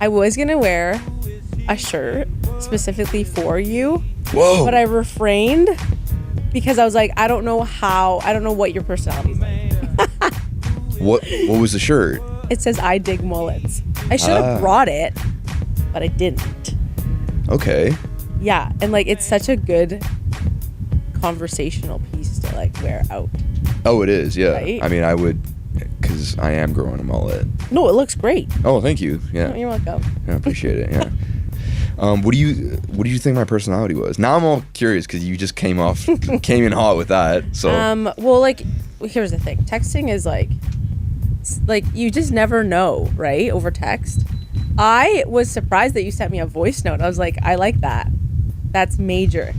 I was going to wear a shirt specifically for you. Whoa. But I refrained because I was like, I don't know what your personality is like. What was the shirt? It says, I dig mullets. I should have brought it, but I didn't. Okay. Yeah. And like, it's such a good conversational piece to like wear out. Oh, it is. Yeah. Right? I mean, I would, because I am growing a mullet. No, it looks great. Oh, thank you. Yeah. You're welcome. I appreciate it. Yeah. What do you think my personality was? Now I'm all curious because you just came in hot with that. So. Well, like, here's the thing. Texting is like you just never know, right? Over text. I was surprised that you sent me a voice note. I was like, I like that. That's major.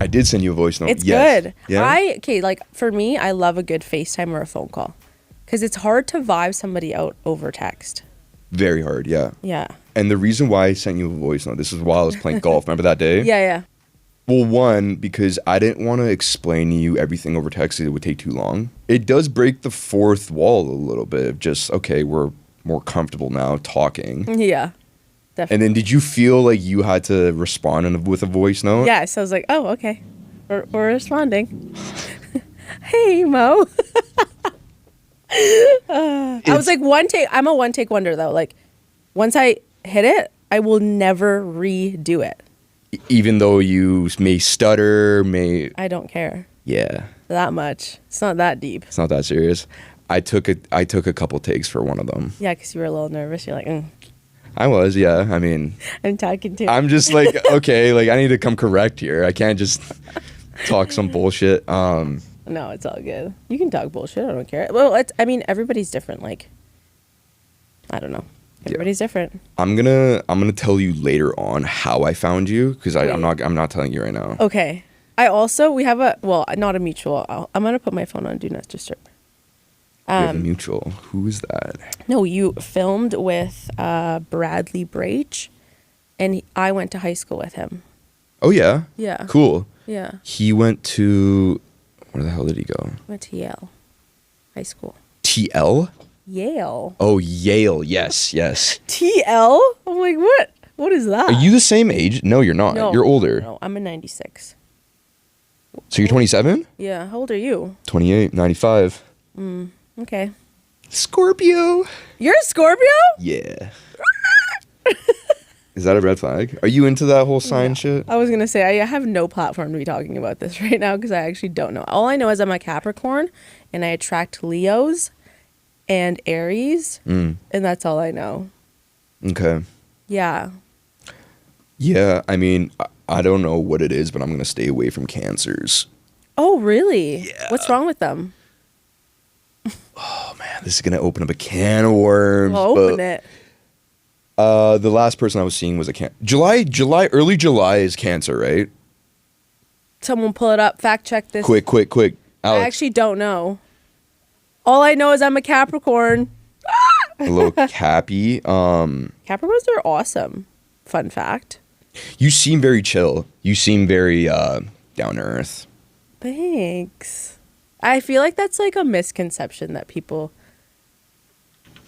I did send you a voice note. It's yes. good. Yeah. Like for me, I love a good FaceTime or a phone call because it's hard to vibe somebody out over text. Very hard. Yeah. Yeah. And the reason why I sent you a voice note, this is while I was playing golf. Remember that day? Yeah. Well, one, because I didn't want to explain to you everything over text. It would take too long. It does break the fourth wall a little bit of just, okay, we're more comfortable now talking. Yeah. Definitely. And then did you feel like you had to respond with a voice note? Yes. I was like, oh, okay. We're responding. Hey, Mo. I was like, I'm a one take wonder though. Like once I hit it, I will never redo it. Even though you may stutter, I don't care yeah. that much. It's not that deep. It's not that serious. I took a couple takes for one of them. Yeah, because you were a little nervous. You're like, I was, yeah. I mean, I'm talking to. I'm just like, okay, like I need to come correct here. I can't just talk some bullshit. No, it's all good. You can talk bullshit. I don't care. Well, everybody's different. Like, I don't know. Everybody's different. I'm gonna tell you later on how I found you because I'm not telling you right now. Okay. We have not a mutual. I'm gonna put my phone on Do Not Disturb. We have a mutual. Who is that? No, you filmed with Bradley Brach, and I went to high school with him. Oh yeah. Yeah. Cool. Yeah. He went to. Where the hell did he go? Went to Yale High School. TL? Yale. Oh, Yale. Yes. TL? I'm like, what? What is that? Are you the same age? No, you're not. No, you're older. No, I'm a 96. So you're 27? Yeah. How old are you? 28, 95. Okay. Scorpio. You're a Scorpio? Yeah. Is that a red flag? Are you into that whole sign shit? I was going to say, I have no platform to be talking about this right now because I actually don't know. All I know is I'm a Capricorn and I attract Leos and Aries, and that's all I know. Okay. Yeah. Yeah, I mean, I don't know what it is, but I'm going to stay away from Cancers. Oh, really? Yeah. What's wrong with them? Oh, man, this is going to open up a can of worms. Well, open it. The last person I was seeing was a early July is Cancer, right? Someone pull it up. Fact check this. Quick. Alex. I actually don't know. All I know is I'm a Capricorn. A little Cappy. Capricorns are awesome. Fun fact. You seem very chill. You seem very down to earth. Thanks. I feel like that's like a misconception that people,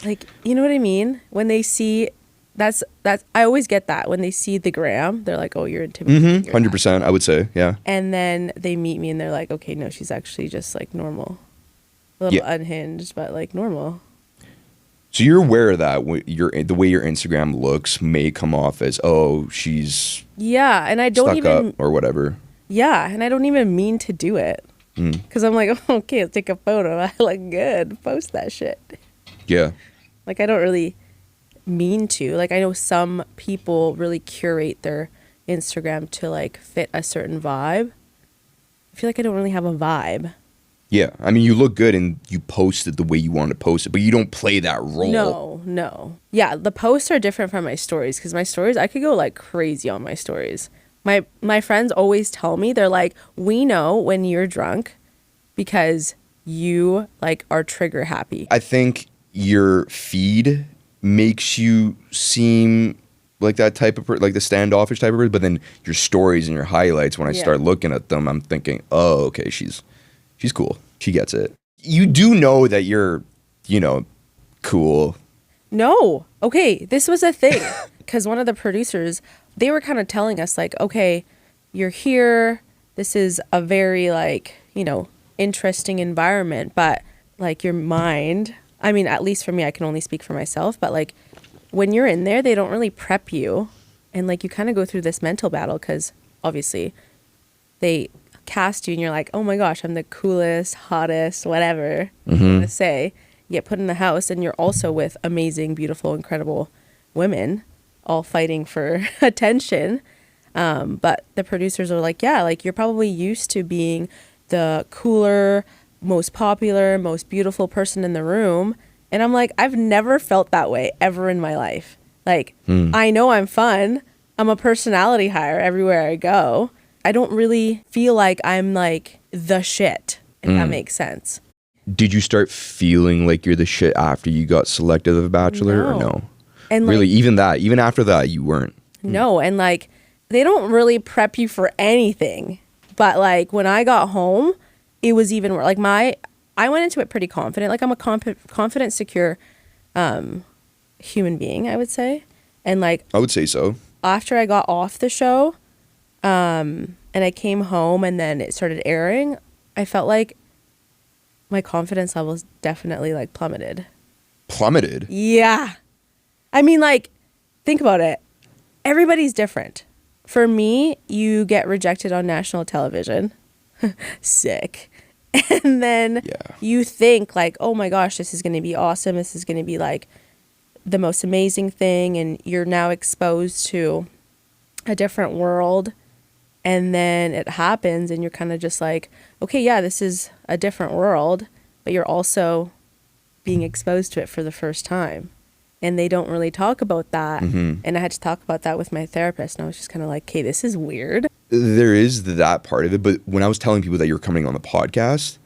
like, you know what I mean? When they see, that's I always get that. When they see the gram, they're like, oh, you're intimidating. 100%, I would say, yeah. And then they meet me and they're like, okay, no, she's actually just like normal. A little unhinged, but like normal. So you're aware of that the way your Instagram looks may come off as, oh, she's and I don't stuck even up or whatever. Yeah, and I don't even mean to do it because I'm like, oh, okay, let's take a photo. I look good. Post that shit. Yeah. Like I don't really mean to. Like I know some people really curate their Instagram to like fit a certain vibe. I feel like I don't really have a vibe. Yeah, I mean, you look good and you post it the way you want to post it, but you don't play that role. No. Yeah, the posts are different from my stories because my stories, I could go like crazy on my stories. My friends always tell me, they're like, we know when you're drunk because you like are trigger happy. I think your feed makes you seem like that type of like the standoffish type of person, but then your stories and your highlights, when I start looking at them, I'm thinking, oh, okay, she's cool. She gets it. You do know that you're, cool. No. Okay, this was a thing. Because one of the producers, they were kind of telling us, like, okay, you're here. This is a very, like, interesting environment. But, like, your mind, I mean, at least for me, I can only speak for myself. But, like, when you're in there, they don't really prep you. And, like, you kind of go through this mental battle because, obviously, they cast you and you're like, oh my gosh, I'm the coolest, hottest, whatever you want to say. You get put in the house and you're also with amazing, beautiful, incredible women all fighting for attention. But the producers are like, yeah, like you're probably used to being the cooler, most popular, most beautiful person in the room. And I'm like, I've never felt that way ever in my life. Like, I know I'm fun. I'm a personality hire everywhere I go. I don't really feel like I'm like the shit, if that makes sense. Did you start feeling like you're the shit after you got selected as a Bachelor or no? And really, like, even after that, you weren't? No, and like, they don't really prep you for anything. But like, when I got home, it was even worse. Like I went into it pretty confident. Like I'm a confident, secure human being, I would say. And like, I would say so. After I got off the show, and I came home and then it started airing, I felt like my confidence levels definitely like plummeted. Plummeted? Yeah. I mean, like, think about it. Everybody's different. For me, you get rejected on national television. Sick. And then you think like, oh my gosh, this is going to be awesome. This is going to be like the most amazing thing. And you're now exposed to a different world. And then it happens and you're kind of just like, okay, yeah, this is a different world, but you're also being exposed to it for the first time. And they don't really talk about that. And I had to talk about that with my therapist. And I was just kind of like, okay, this is weird. There is that part of it. But when I was telling people that you're coming on the podcast,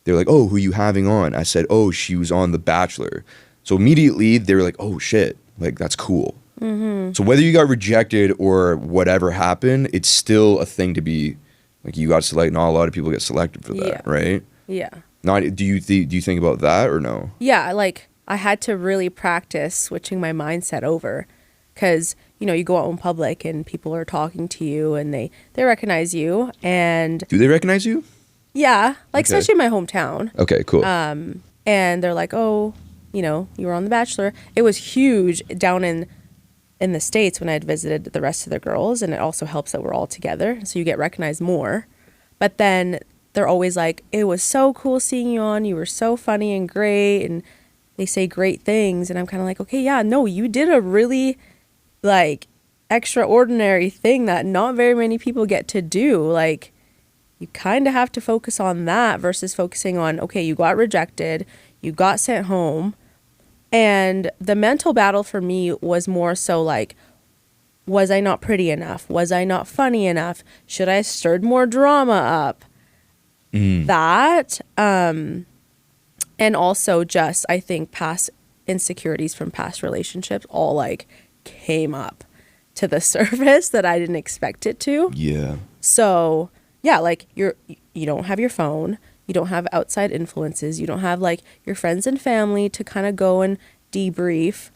they're like, oh, who are you having on? I said, oh, she was on The Bachelor. So immediately they were like, oh, shit, like that's cool. So whether you got rejected or whatever happened, it's still a thing to be like you got selected. Not a lot of people get selected for that, right? Yeah. Not do you think about that or no? Yeah, like I had to really practice switching my mindset over because, you go out in public and people are talking to you and they recognize you. And do they recognize you? Yeah, like especially in my hometown. Okay, cool. And they're like, oh, you were on The Bachelor. It was huge down in the States when I had visited the rest of the girls, and it also helps that we're all together, so you get recognized more. But then they're always like, it was so cool seeing you on, you were so funny and great, and they say great things, and I'm kind of like, okay, yeah, no, you did a really like extraordinary thing that not very many people get to do. Like, you kind of have to focus on that versus focusing on, okay, you got rejected, you got sent home. And the mental battle for me was more so like, was I not pretty enough? Was I not funny enough? Should I have stirred more drama up? That, and also just, I think past insecurities from past relationships all like came up to the surface that I didn't expect it to. Yeah. So yeah, like you don't have your phone. You don't have outside influences. You don't have like your friends and family to kind of go and debrief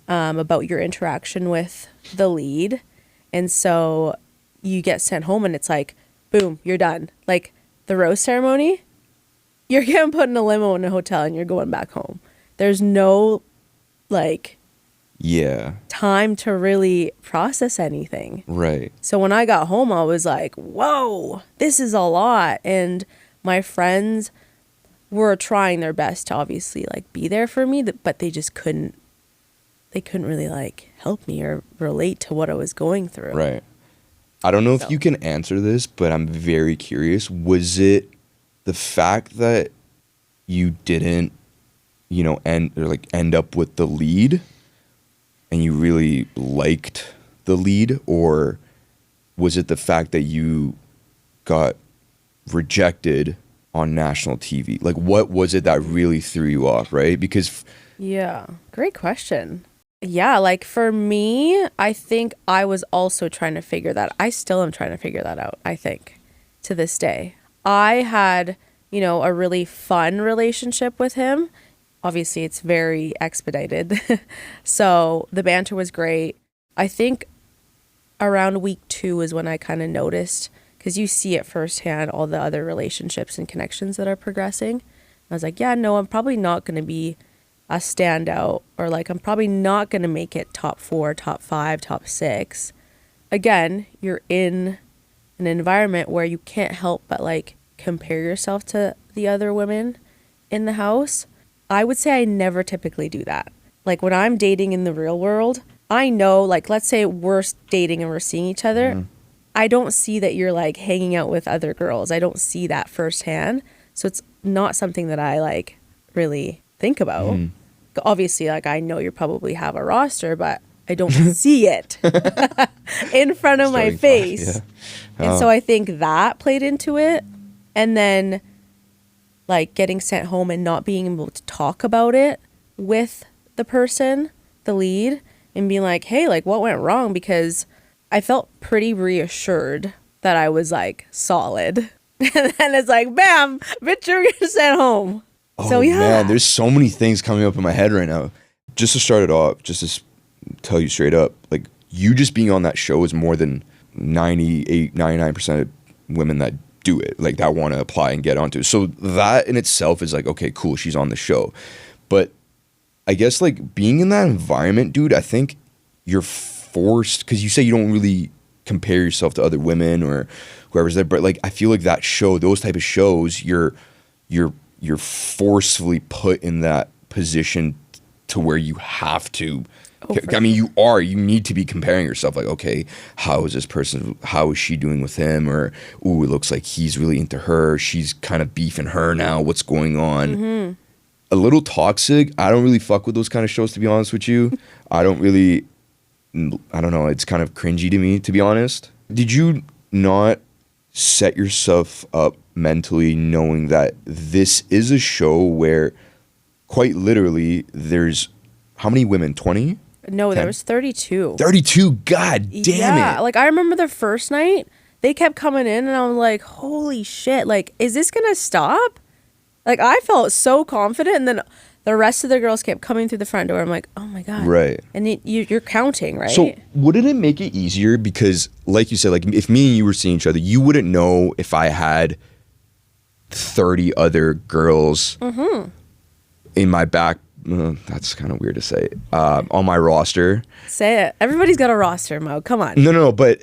about your interaction with the lead. And so you get sent home and it's like, boom, you're done. Like the rose ceremony, you're getting put in a limo in a hotel and you're going back home. There's no like time to really process anything. Right. So when I got home, I was like, whoa, this is a lot. And my friends were trying their best to obviously like be there for me, but they just couldn't really like help me or relate to what I was going through. Right. I don't know if you can answer this, but I'm very curious. Was it the fact that you didn't, end up with the lead and you really liked the lead, or was it the fact that you got rejected on national TV? Like, what was it that really threw you off, right? Because yeah, great question. Yeah, like for me, I think I was also trying to figure that. I still am trying to figure that out, I think, to this day. I had, a really fun relationship with him. obviously it's very expedited. So the banter was great. I think around week 2 is when I kind of noticed, because you see it firsthand, all the other relationships and connections that are progressing. I was like, yeah, no, I'm probably not going to be a standout, or like I'm probably not going to make it top 4, top 5, top 6. Again, you're in an environment where you can't help but like compare yourself to the other women in the house. I would say I never typically do that. Like when I'm dating in the real world, I know, like, let's say we're dating and we're seeing each other. I don't see that you're like hanging out with other girls. I don't see that firsthand. So it's not something that I like really think about. Obviously, like I know you probably have a roster, but I don't see it in front of my face. And so I think that played into it. And then like getting sent home and not being able to talk about it with the person, the lead, and being like, hey, like what went wrong? Because I felt pretty reassured that I was like solid. And then it's like, bam, bitch, you're getting sent home. Oh, so yeah. Man, there's so many things coming up in my head right now. Just to start it off, just to tell you straight up, like you just being on that show is more than 98, 99% of women that do it, like that want to apply and get onto it. So that in itself is like, okay, cool, she's on the show. But I guess like being in that environment, dude, I think you're forced, because you say you don't really compare yourself to other women or whoever's there, but like I feel like that show, those type of shows, you're forcefully put in that position to where you have to. I mean, you need to be comparing yourself, like, okay, how is this person, how is she doing with him? Or, ooh, it looks like he's really into her. She's kind of beefing her now. What's going on? A little toxic. I don't really fuck with those kind of shows, to be honest with you. I don't know. It's kind of cringy to me, to be honest. Did you not set yourself up mentally knowing that this is a show where quite literally there's how many women? 20? No, 10? there was 32. 32? God damn it. Yeah, like I remember the first night, they kept coming in and I was like, holy shit, like, is this going to stop? Like, I felt so confident, and then the rest of the girls kept coming through the front door. I'm like, oh my God. Right. And you're counting, right? So wouldn't it make it easier? Because like you said, like if me and you were seeing each other, you wouldn't know if I had 30 other girls in my back. That's kind of weird to say. On my roster. Say it. Everybody's got a roster, Mo. Come on. No, but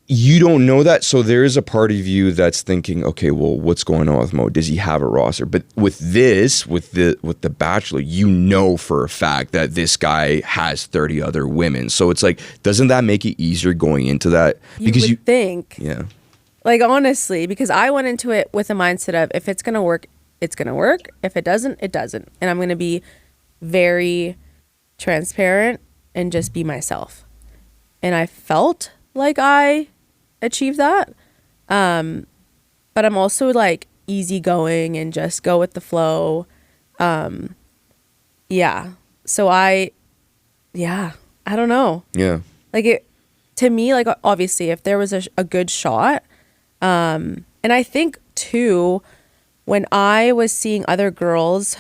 you don't know that. So there is a part of you that's thinking, okay, well, what's going on with Mo? Does he have a roster? But with this, with the Bachelor, you know for a fact that this guy has 30 other women. So it's like, doesn't that make it easier going into that? Because you think. Yeah. Like, honestly, because I went into it with a mindset of, if it's going to work, it's going to work. If it doesn't, it doesn't. And I'm going to be very transparent and just be myself. And I felt like I achieved that. But I'm also like easygoing and just go with the flow. Yeah. So I don't know. Yeah. Like it, to me, like obviously if there was a good shot, and I think too, when I was seeing other girls,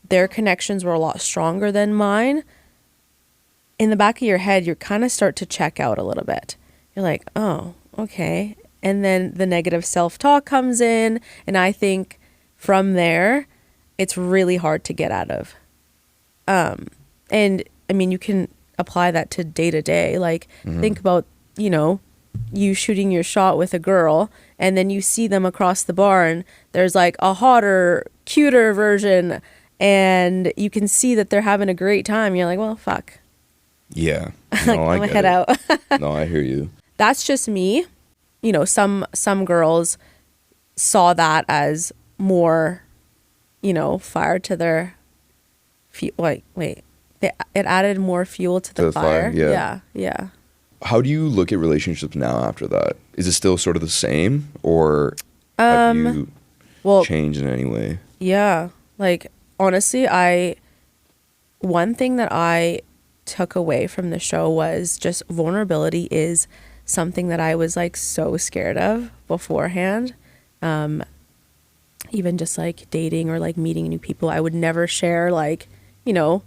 their connections were a lot stronger than mine. In the back of your head, you kind of start to check out a little bit. You're like, oh, okay. And then the negative self-talk comes in. And I think from there, it's really hard to get out of. And I mean, you can apply that to day to day. Like think about, you shooting your shot with a girl and then you see them across the bar and there's like a hotter, cuter version and you can see that they're having a great time. You're like, well, fuck. Yeah. No, I'm gonna head out. No, I hear you. That's just me. Some girls saw that as more, fire to their it added more fuel to the fire. Yeah. How do you look at relationships now after that? Is it still sort of the same, or have you changed in any way? Yeah. Like, honestly, one thing that I took away from the show was just vulnerability is something that I was like so scared of beforehand. even just like dating or like meeting new people, I would never share like, you know,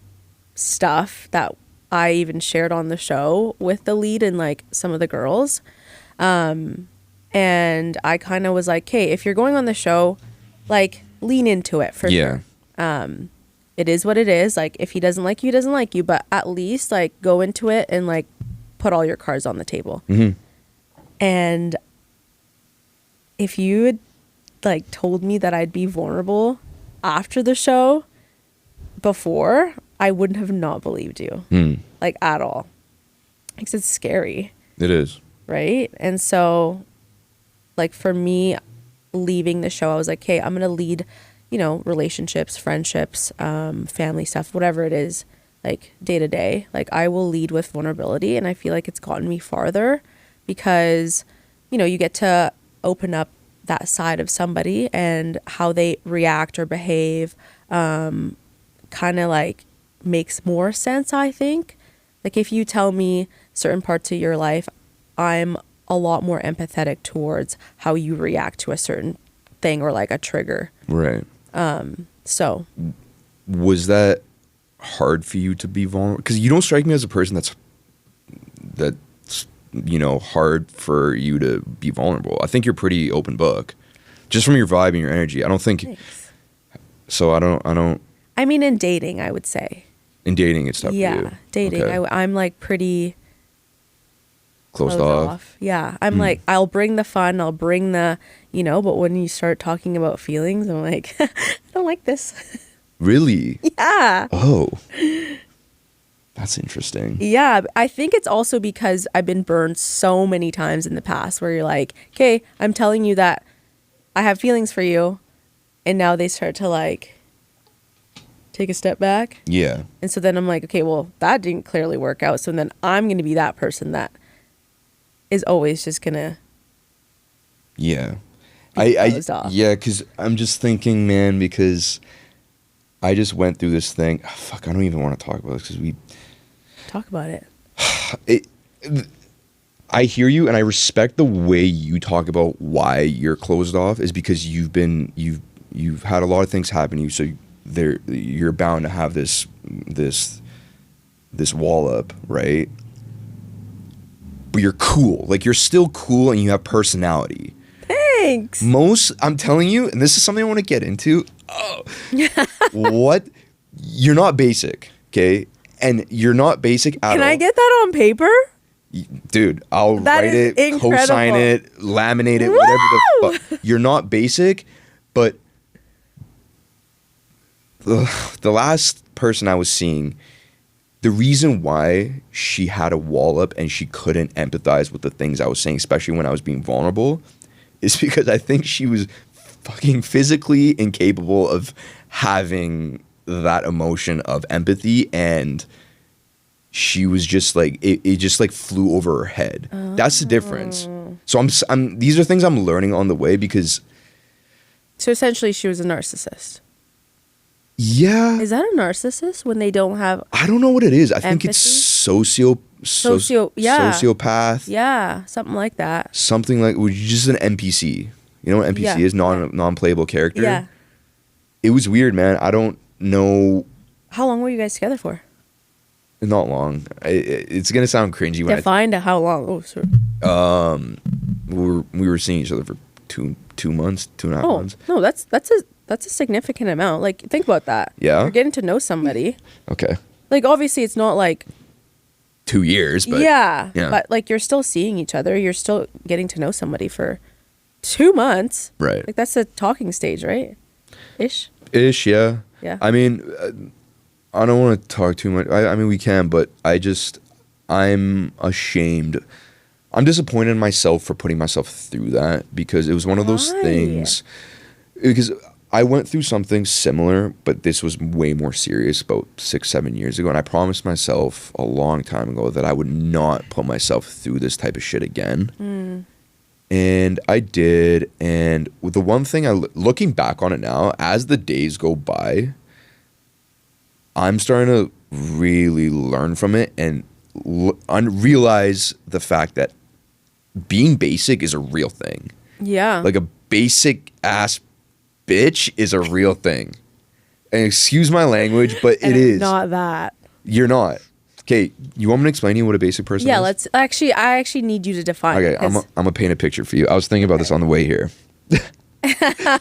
stuff that I even shared on the show with the lead and like some of the girls. And I kind of was like, hey, if you're going on the show, like lean into it for sure. It is what it is. Like if he doesn't like you, he doesn't like you, but at least like go into it and like put all your cards on the table. And if you had like told me that I'd be vulnerable after the show before, I wouldn't have not believed you like at all, because it's scary. It is. Right. And so like for me leaving the show, I was like, hey, I'm gonna lead, you know, relationships, friendships, family stuff, whatever it is, like day to day. Like I will lead with vulnerability, and I feel like it's gotten me farther because, you know, you get to open up that side of somebody and how they react or behave, kind of like makes more sense, I think. Like if you tell me certain parts of your life, I'm a lot more empathetic towards how you react to a certain thing or like a trigger. Right. So was that hard for you to be vulnerable? Because you don't strike me as a person that's you know, hard for you to be vulnerable. I think you're pretty open book, just from your vibe and your energy. I don't think. Thanks. So I don't. I mean, in dating, I would say. In dating, it's tough for you. Yeah, dating. Okay. I'm like pretty closed off. Yeah, I'm like, I'll bring the fun, I'll bring the, you know, but when you start talking about feelings, I'm like, I don't like this. Really? Yeah. Oh. That's interesting. Yeah, I think it's also because I've been burned so many times in the past where you're like, okay, I'm telling you that I have feelings for you, and now they start to like take a step back. Yeah. And so then I'm like, okay, well, that didn't clearly work out. So then I'm going to be that person that is always just going to. Yeah. Yeah, because I'm just thinking, man, because I just went through this thing. Oh, fuck, I don't even want to talk about this because we. Talk about it. I hear you, and I respect the way you talk about why you're closed off is because you've had a lot of things happen to you, so you're bound to have this wall up, right? But you're cool, like you're still cool, and you have personality. Thanks. I'm telling you, and this is something I want to get into. Oh, what? You're not basic, okay? And you're not basic at all. Can I get that on paper? Dude, I'll write it, incredible. Co-sign it, laminate it, whatever the fuck. You're not basic, but the last person I was seeing, the reason why she had a wall up and she couldn't empathize with the things I was saying, especially when I was being vulnerable, is because I think she was fucking physically incapable of having that emotion of empathy, and she was just like it just like flew over her head. Oh. That's the difference. So I'm these are things I'm learning on the way because. So essentially, she was a narcissist. Yeah. Is that a narcissist when they don't have? I don't know what it is. I empathy? think it's sociopath. Yeah, something like that. Something like just an NPC. You know what NPC is? Non-playable character. Yeah. It was weird, man. I don't know. How long were you guys together for? Not long. It's gonna sound cringy. Define how long. Oh, sorry. We were seeing each other for 2 months, 2.5 months. No, that's a significant amount. Like, think about that. Yeah. You're getting to know somebody. Okay. Like, obviously, it's not like 2 years, but yeah. But like, you're still seeing each other. You're still getting to know somebody for 2 months. Right. Like, that's a talking stage, right? Ish, yeah. Yeah. I mean, I don't want to talk too much. I mean, we can, but I'm ashamed. I'm disappointed in myself for putting myself through that because it was one of those things. Because I went through something similar, but this was way more serious about 6-7 years ago. And I promised myself a long time ago that I would not put myself through this type of shit again. And I did. And the one thing looking back on it now, as the days go by, I'm starting to really learn from it and realize the fact that being basic is a real thing. Yeah. Like a basic ass bitch is a real thing. And excuse my languge, but it is. Not that. You're not. Okay, you want me to explain to you what a basic person is? Yeah, let's actually. I actually need you to define. Okay, it, I'm gonna paint a picture for you. I was thinking about this on the way here.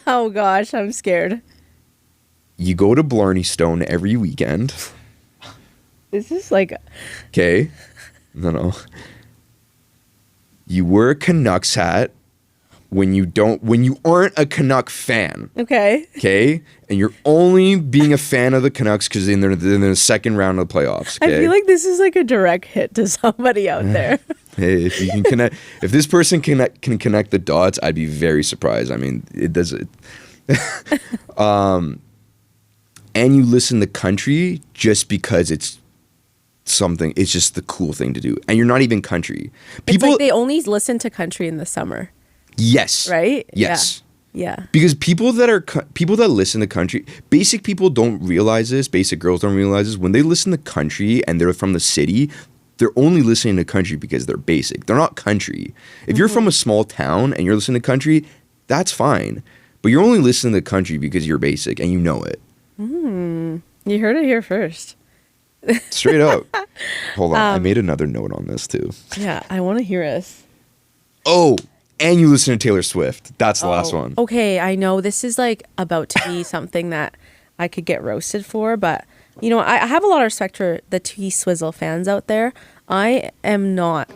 Oh gosh, I'm scared. You go to Blarney Stone every weekend. This is like. Okay. No. You wear a Canucks hat when you aren't a Canuck fan. Okay. Okay? And you're only being a fan of the Canucks because they're in the second round of the playoffs. Okay? I feel like this is like a direct hit to somebody out there. Hey, if you can connect, if this person can connect the dots, I'd be very surprised. I mean, it does it. And you listen to country just because it's something. It's just the cool thing to do, and you're not even country. It's like they only listen to country in the summer. Yes. Right? Yes. Yeah. Because people that listen to country, basic people don't realize this. Basic girls don't realize this. When they listen to country and they're from the city, they're only listening to country because they're basic. They're not country. If you're from a small town and you're listening to country, that's fine. But you're only listening to country because you're basic and you know it. You heard it here first. Straight up. Hold on. I made another note on this too. Yeah, I want to hear us. Oh, and you listen to Taylor Swift. That's the last one. Okay, I know this is like about to be something that I could get roasted for, but you know, I have a lot of respect for the T-Swizzle fans out there. I am not.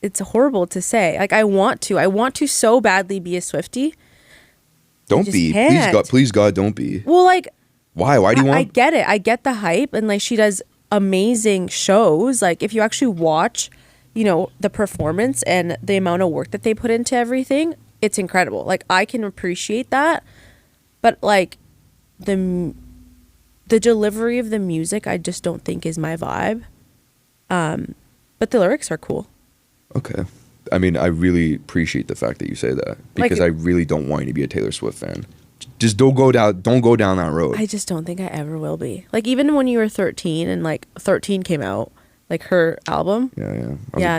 It's horrible to say. Like I want to so badly be a Swiftie. Don't be. Please God, don't be. Well, like why? Why do you want? I get it. I get the hype, and like she does amazing shows. Like if you actually watch, you know, the performance and the amount of work that they put into everything, it's incredible. Like I can appreciate that, but like the delivery of the music, I just don't think is my vibe. But the lyrics are cool. Okay. I mean, I really appreciate the fact that you say that because I really don't want you to be a Taylor Swift fan. Just don't go down that road. I just don't think I ever will be. Like even when you were 13 and like 13 came out, like her album. Yeah.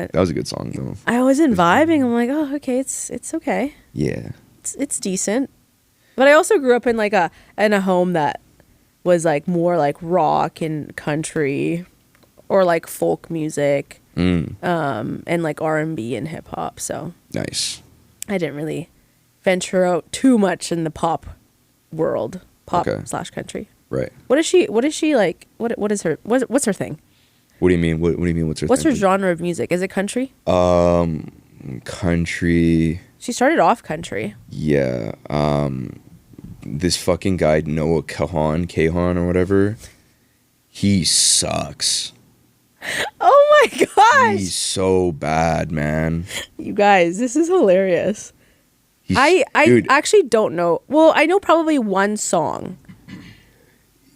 That was a good song though. I wasn't vibing. I'm like, oh, okay, it's okay. Yeah. It's decent. But I also grew up in like a home that was like more like rock and country or like folk music. And like R&B and hip hop. So nice. I didn't really venture out too much in the pop world, / country. Right. What is she like? What's her thing? What do you mean? What do you mean? What's her genre of music? Is it country? Country. She started off country. Yeah. This fucking guy Noah Kahan or whatever. He sucks. Oh my gosh. He's so bad, man. You guys, this is hilarious. I actually don't know. Well, I know probably one song.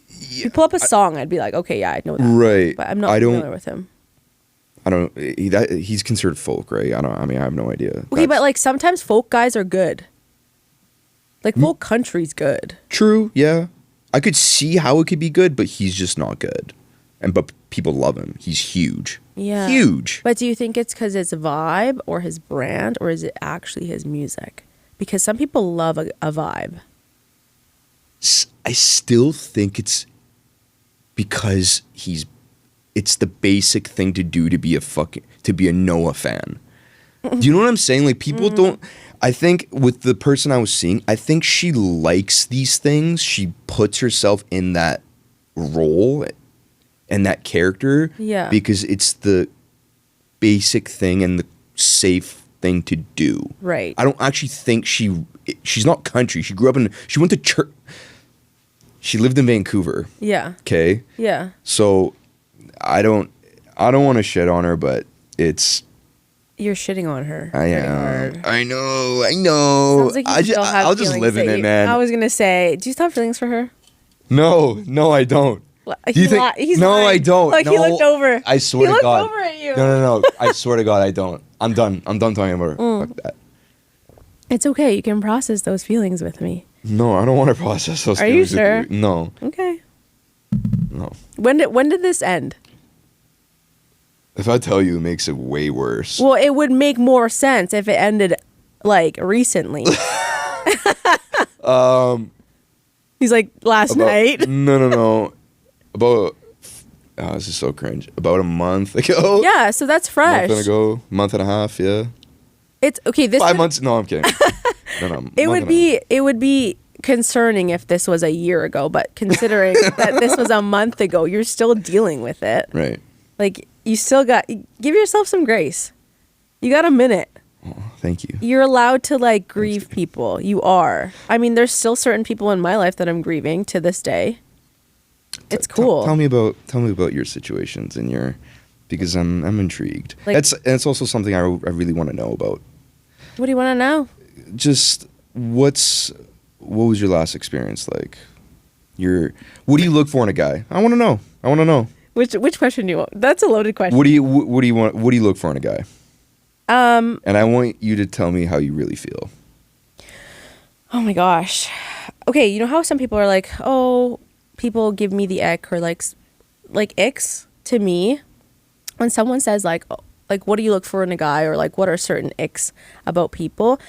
If you pull up a song, I'd be like, okay, yeah, I know that. Right. But I'm not familiar with him. I don't. He's considered folk, right? I have no idea. Okay, but like sometimes folk guys are good. Like folk country's good. True. Yeah, I could see how it could be good, but he's just not good. But people love him. He's huge. Yeah. Huge. But do you think it's because it's vibe or his brand, or is it actually his music? Because some people love a vibe. I still think it's because it's the basic thing to do to be a Noah fan. Do you know what I'm saying? Like people don't. I think with the person I was seeing, I think she likes these things. She puts herself in that role and that character. Yeah. Because it's the basic thing and the safe thing to do. Right. I don't actually think she's not country. She went to church. She lived in Vancouver. Yeah. Okay. Yeah. So I don't want to shit on her, but it's. You're shitting on her. I am. I know. Sounds like I'll just live in it, man. I was gonna say, do you still have feelings for her? No, I don't. Do you think? He's no, lying. I don't. Like no, he looked over. I swear to God. He looked over at you. No. I swear to God, I don't. I'm done. I'm done talking about her. Fuck that. It's okay. You can process those feelings with me. No, I don't want to process those feelings. Are you sure? With you. No. Okay. No. When did this end? If I tell you, it makes it way worse. Well, it would make more sense if it ended like recently. He's like, last night. No. About, oh, this is so cringe. About a month ago. Yeah, so that's fresh. Month and a half, yeah. It's okay. 5 months. No, I'm kidding. No. It would be concerning if this was a year ago, but considering that this was a month ago, you're still dealing with it. Right. Like, you still give yourself some grace. You got a minute. Oh, thank you. You're allowed to like grieve people. You are. I mean, there's still certain people in my life that I'm grieving to this day. It's cool. Tell me about your situations and because I'm intrigued. Like, it's also something I really want to know about. What do you want to know? Just what was your last experience like? What do you look for in a guy? I want to know. Which question do you want? That's a loaded question. What do you want? What do you look for in a guy? And I want you to tell me how you really feel. Oh my gosh. Okay, you know how some people are like, oh, people give me the ick, or like icks to me. When someone says like what do you look for in a guy, or like what are certain icks about people,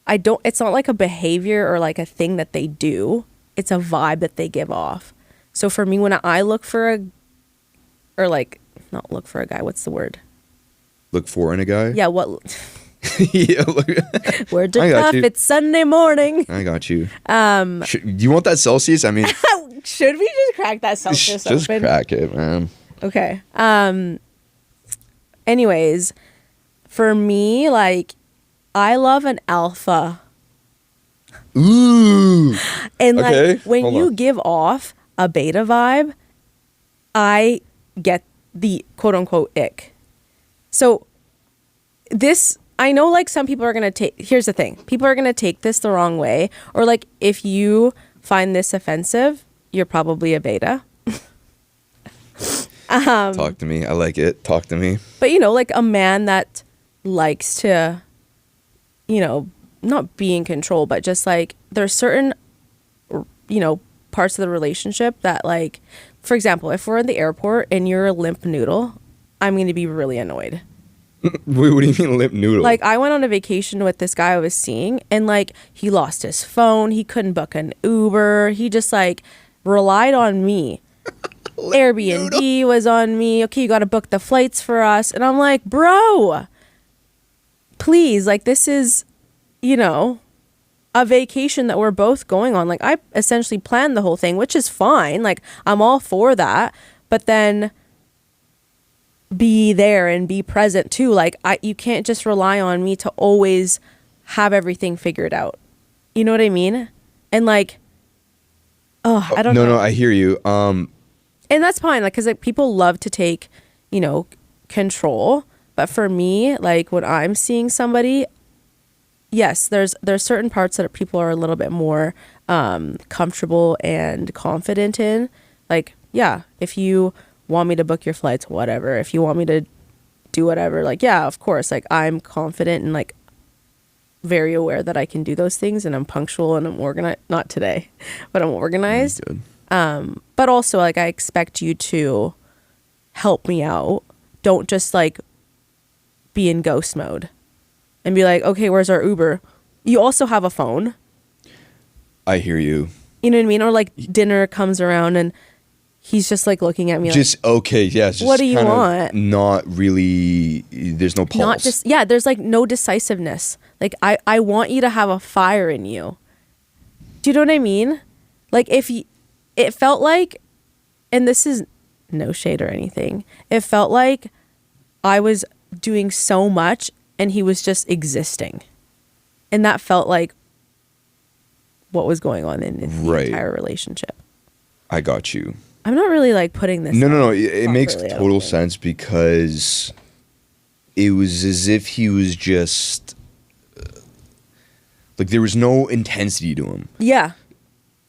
it's not like a behavior or like a thing that they do. It's a vibe that they give off. So for me, when I look for not look for a guy, what's the word? Look for in a guy? Yeah, what? Yeah, Word to tough. It's Sunday morning. I got you. Do you want that Celsius? I mean, should we just crack that Celsius just open? Crack it, man. Okay. Anyways, for me, like, I love an alpha. Ooh. And like, okay. when you give off a beta vibe, I get the quote unquote ick. So I know like some people are going to here's the thing. People are going to take this the wrong way. Or like, if you find this offensive, you're probably a beta. Talk to me. I like it. Talk to me. But like a man that likes to, not be in control, but just like there's certain, parts of the relationship that like, for example, if we're in the airport and you're a limp noodle, I'm going to be really annoyed. Wait, what do you mean limp noodle? Like, I went on a vacation with this guy I was seeing, and like he lost his phone. He couldn't book an Uber. He just like relied on me. Airbnb noodle. Was on me. Okay, you got to book the flights for us. And I'm like, bro, please, like, this is, a vacation that we're both going on. Like, I essentially planned the whole thing, which is fine. Like, I'm all for that. But then be there and be present too. Like, you can't just rely on me to always have everything figured out. You know what I mean? And like, I don't know. No, I hear you. And that's fine. Like, cause like people love to take, control. But for me, like when I'm seeing somebody, yes, there's certain parts that people are a little bit more comfortable and confident in. Like, yeah, if you want me to book your flights, whatever. If you want me to do whatever, like, yeah, of course. Like, I'm confident and like very aware that I can do those things, and I'm punctual and I'm organized. Not today, but I'm organized. But also, like, I expect you to help me out. Don't just like be in ghost mode and be like, okay, where's our Uber? You also have a phone. I hear you. You know what I mean? Or like dinner comes around and he's just like looking at me just like, okay, yeah. Just what do you want? Not really. There's no pulse. Not just, yeah, there's like no decisiveness. Like, I want you to have a fire in you. Do you know what I mean? Like, it felt like, and this is no shade or anything, it felt like I was doing so much and he was just existing. And that felt like what was going on in the entire relationship. I got you. I'm not really like putting this. No. It makes total sense, because it was as if he was just like there was no intensity to him. Yeah.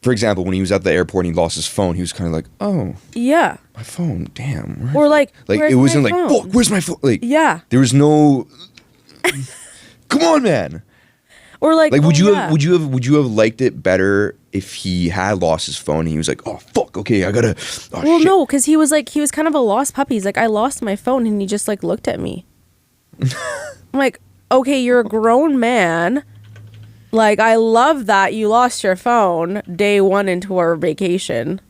For example, when he was at the airport and he lost his phone, he was kind of like, "Oh, yeah, my phone, damn." Or like it wasn't like, "Fuck, where's my phone?" Like, yeah, there was no. Come on, man. Or like would you have liked it better if he had lost his phone and he was like, "Oh fuck, okay, I gotta." Oh, well, shit. no, because he was kind of a lost puppy. He's like, I lost my phone, and he just like looked at me. I'm like, okay, you're a grown man. Like, I love that you lost your phone day one into our vacation.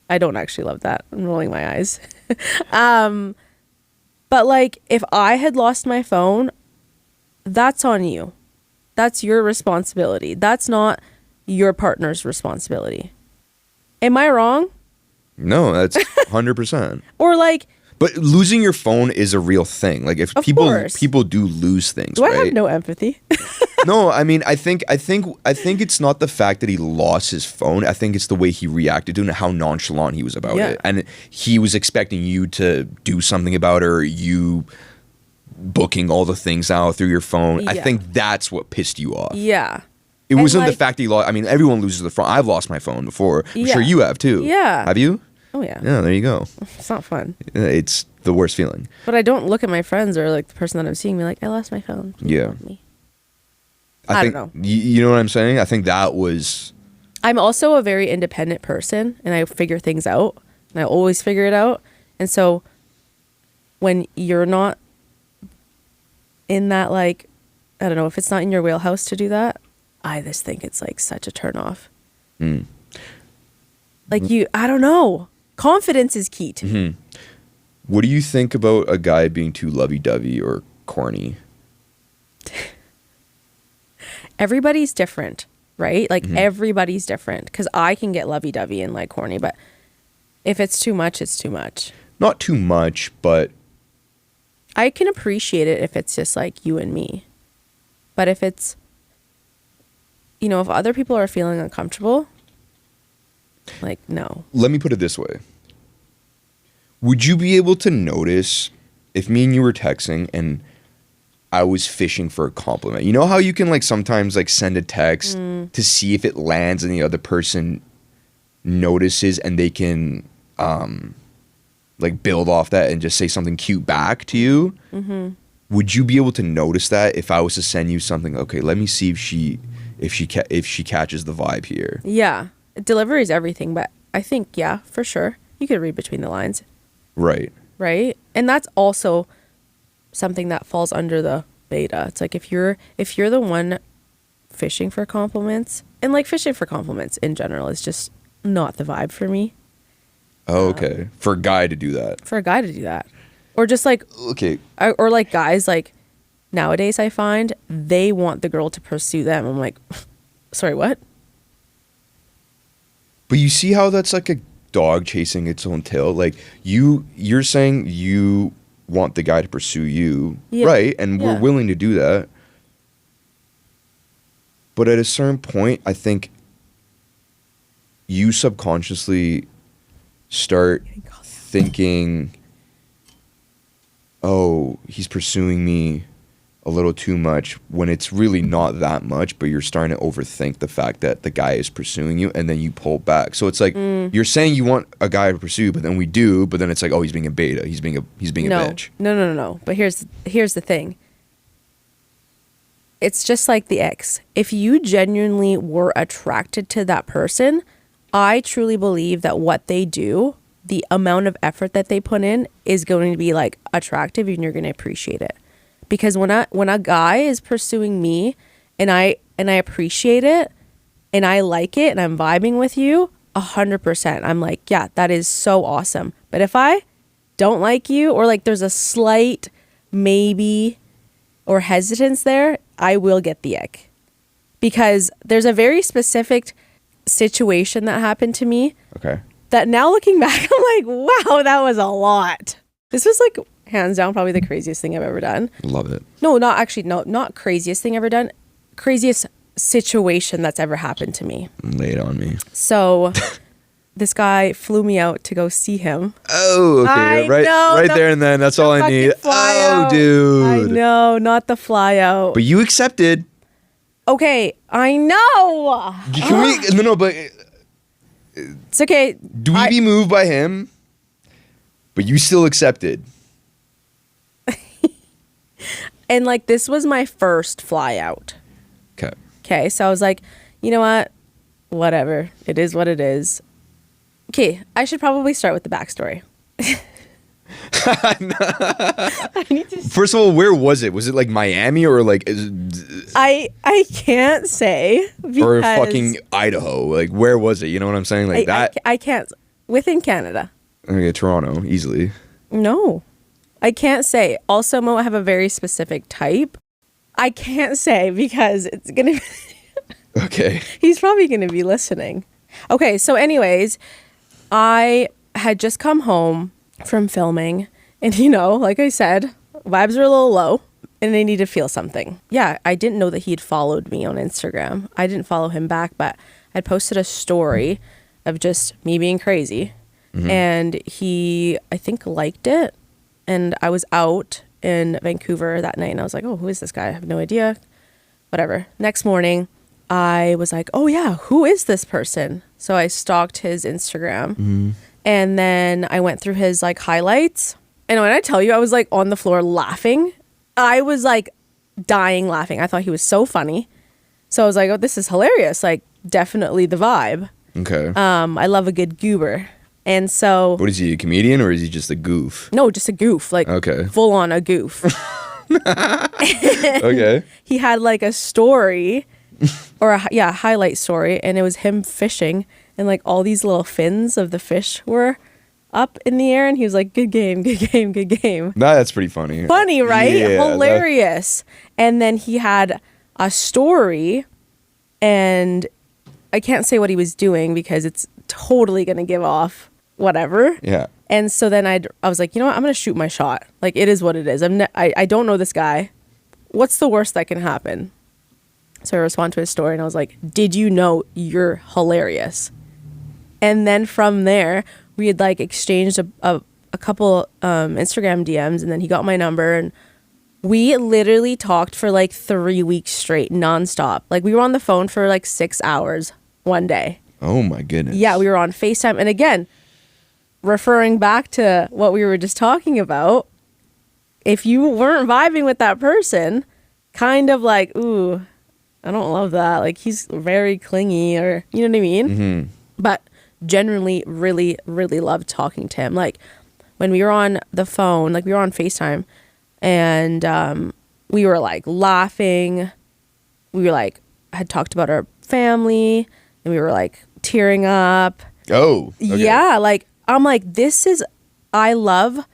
I don't actually love that. I'm rolling my eyes. But like, if I had lost my phone, that's on you. That's your responsibility. That's not your partner's responsibility. Am I wrong? No, that's 100%. Or like, but losing your phone is a real thing. Like if Of people course. people do lose things, do right? I have no empathy? No, I mean, I think it's not the fact that he lost his phone. I think it's the way he reacted to it and how nonchalant he was about Yeah. it. And he was expecting you to do something about it, or you booking all the things out through your phone. I Yeah. think that's what pissed you off. Yeah. It And, wasn't the like- fact that he lost. I mean, everyone loses their phone. I've lost my phone before. I'm Yeah. sure you have too. Yeah. Have you? Oh yeah. Yeah, there you go. It's not fun. It's the worst feeling. But I don't look at my friends or like the person that I'm seeing me like, I lost my phone. Yeah. Me. I don't think, know. You know what I'm saying? I think that was... I'm also a very independent person and I figure things out and I always figure it out. And so when you're not in that, like, I don't know, if it's not in your wheelhouse to do that, I just think it's like such a turn off. Mm. Like I don't know. Confidence is key to me. What do you think about a guy being too lovey-dovey or corny? Everybody's different, right? Like everybody's different because I can get lovey-dovey and like corny, but if it's too much, it's too much. Not too much, but I can appreciate it if it's just like you and me. But if it's, you know, if other people are feeling uncomfortable, like, no. let me put it this way. Would you be able to notice if me and you were texting and I was fishing for a compliment? You know how you can like sometimes like send a text to see if it lands and the other person notices and they can like build off that and just say something cute back to you? Mm-hmm. Would you be able to notice that if I was to send you something? Okay, let me see if she catches the vibe here. Yeah. Delivery is everything, but I think, yeah, for sure. You could read between the lines, Right. right? And that's also something that falls under the beta. It's like if you're the one fishing for compliments, and like fishing for compliments in general is just not the vibe for me. Oh, okay. For a guy to do that. For a guy to do that. Or just like, Okay. or like guys, like nowadays I find they want the girl to pursue them. I'm like, sorry, what? But you see how that's like a dog chasing its own tail? Like you're saying you want the guy to pursue you, Yeah. right? And we're Yeah. willing to do that. But at a certain point, I think you subconsciously start thinking, oh, he's pursuing me a little too much, when it's really not that much, but you're starting to overthink the fact that the guy is pursuing you, and then you pull back. So it's like you're saying you want a guy to pursue, but then we do, but then it's like, oh, he's being a beta. He's being a bitch. No. But here's the thing. It's just like the ex. If you genuinely were attracted to that person, I truly believe that what they do, the amount of effort that they put in, is going to be like attractive, and you're going to appreciate it. Because when a guy is pursuing me and I appreciate it and I like it and I'm vibing with you 100%, I'm like, yeah, that is so awesome. But if I don't like you, or like there's a slight maybe or hesitance there, I will get the ick. Because there's a very specific situation that happened to me Okay. that now looking back, I'm like, wow, that was a lot. This was like hands down probably the craziest thing I've ever done. Love it. No, not craziest thing ever done. Craziest situation that's ever happened to me. Lay it on me. So this guy flew me out to go see him. Oh, okay. I right know, right the- there and then. That's all I Fucking need. fly Oh, out. dude. I know, not the fly out. But you accepted. Okay, I know. Can we? No, but It's okay. do we be moved by him? But you still accepted. And like this was my first fly out. Okay. Okay, so I was like, you know what? Whatever. It is what it is. Okay, I should probably start with the backstory. I need to. First of all, where was it? Was it like Miami or like I can't say because or fucking Idaho? Like where was it? You know what I'm saying? Like that. I can't. Within Canada. Okay, Toronto, easily. No, I can't say. Also, Mo, I have a very specific type. I can't say because it's gonna. Okay. He's probably gonna be listening. Okay, so anyways, I had just come home from filming, and like I said, vibes are a little low, and I need to feel something. Yeah, I didn't know that he'd followed me on Instagram. I didn't follow him back, but I'd posted a story of just me being crazy. And he, I think, liked it. And I was out in Vancouver that night and I was like, oh, who is this guy? I have no idea. Whatever. Next morning, I was like, oh yeah, who is this person? So I stalked his Instagram and then I went through his like highlights. And when I tell you, I was like on the floor laughing. I was like dying laughing. I thought he was so funny. So I was like, oh, this is hilarious. Like definitely the vibe. Okay. I love a good goober. And so... What is he, a comedian or is he just a goof? No, just a goof. Like, okay. Full on a goof. Okay. He had like a story or a highlight story. And it was him fishing. And like all these little fins of the fish were up in the air. And he was like, good game, good game, good game. Nah, that's pretty funny. Funny, right? Yeah, hilarious. And then he had a story. And I can't say what he was doing because it's totally going to give off whatever. Yeah. And so then I was like, you know what? I'm going to shoot my shot. Like, it is what it is. I don't know this guy. What's the worst that can happen? So I respond to his story and I was like, did you know you're hilarious? And then from there, we had like exchanged a couple Instagram DMs and then he got my number and we literally talked for like 3 weeks straight, nonstop. Like we were on the phone for like 6 hours one day. Oh my goodness. Yeah, we were on FaceTime. And again, referring back to what we were just talking about, if you weren't vibing with that person, kind of like, ooh, I don't love that. Like he's very clingy or, you know what I mean? Mm-hmm. But genuinely really, really loved talking to him. Like when we were on the phone, like we were on FaceTime and we were like laughing. We were like, had talked about our family and we were like tearing up. Oh, okay. Yeah. Like, I'm like, I love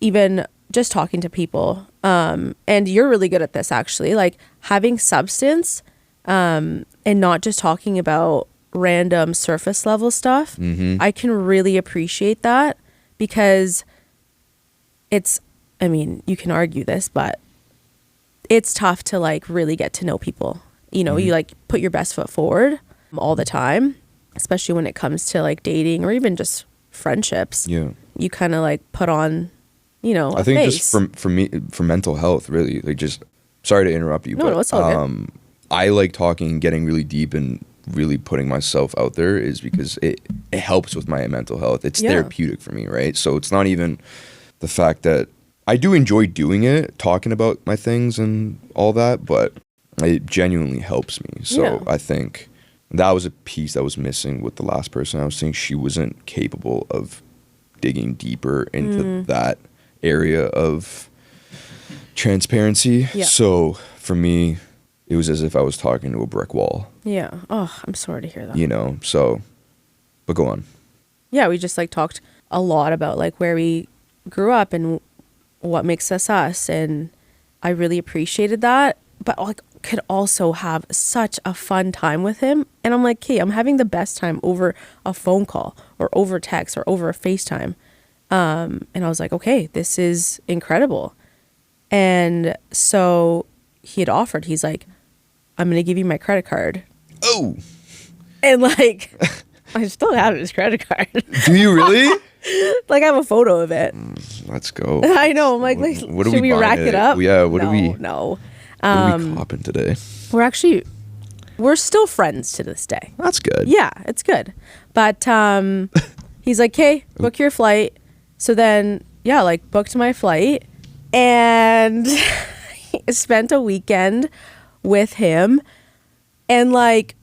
even just talking to people. And you're really good at this actually, like having substance, and not just talking about random surface level stuff. Mm-hmm. I can really appreciate that because you can argue this, but it's tough to like really get to know people. You like put your best foot forward all the time, especially when it comes to like dating or even just friendships. Yeah. You kind of like put on, I think face. just for me, for mental health, really, like just, sorry to interrupt you, No, it's all good. I like talking and getting really deep and really putting myself out there is because it helps with my mental health. It's therapeutic for me, right? So it's not even the fact that I do enjoy doing it, talking about my things and all that, but it genuinely helps me. So I think that was a piece that was missing with the last person. I was saying she wasn't capable of digging deeper into that area of transparency. Yeah. So for me, it was as if I was talking to a brick wall. Yeah. Oh, I'm sorry to hear that. So, but go on. Yeah, we just like talked a lot about like where we grew up and what makes us us. And I really appreciated that. But like could also have such a fun time with him. And I'm like, hey, I'm having the best time over a phone call or over text or over a FaceTime. And I was like, okay, this is incredible. And so he had offered, he's like, I'm going to give you my credit card. Oh. And like, I still have his credit card. Do you really? Like I have a photo of it. Let's go. I know. I'm like, what should we rack it up? Yeah. What no, are we? No. What are we copping today? We're still friends to this day. That's good. Yeah, it's good. But he's like, hey, book your flight. So then, like booked my flight and spent a weekend with him. And like,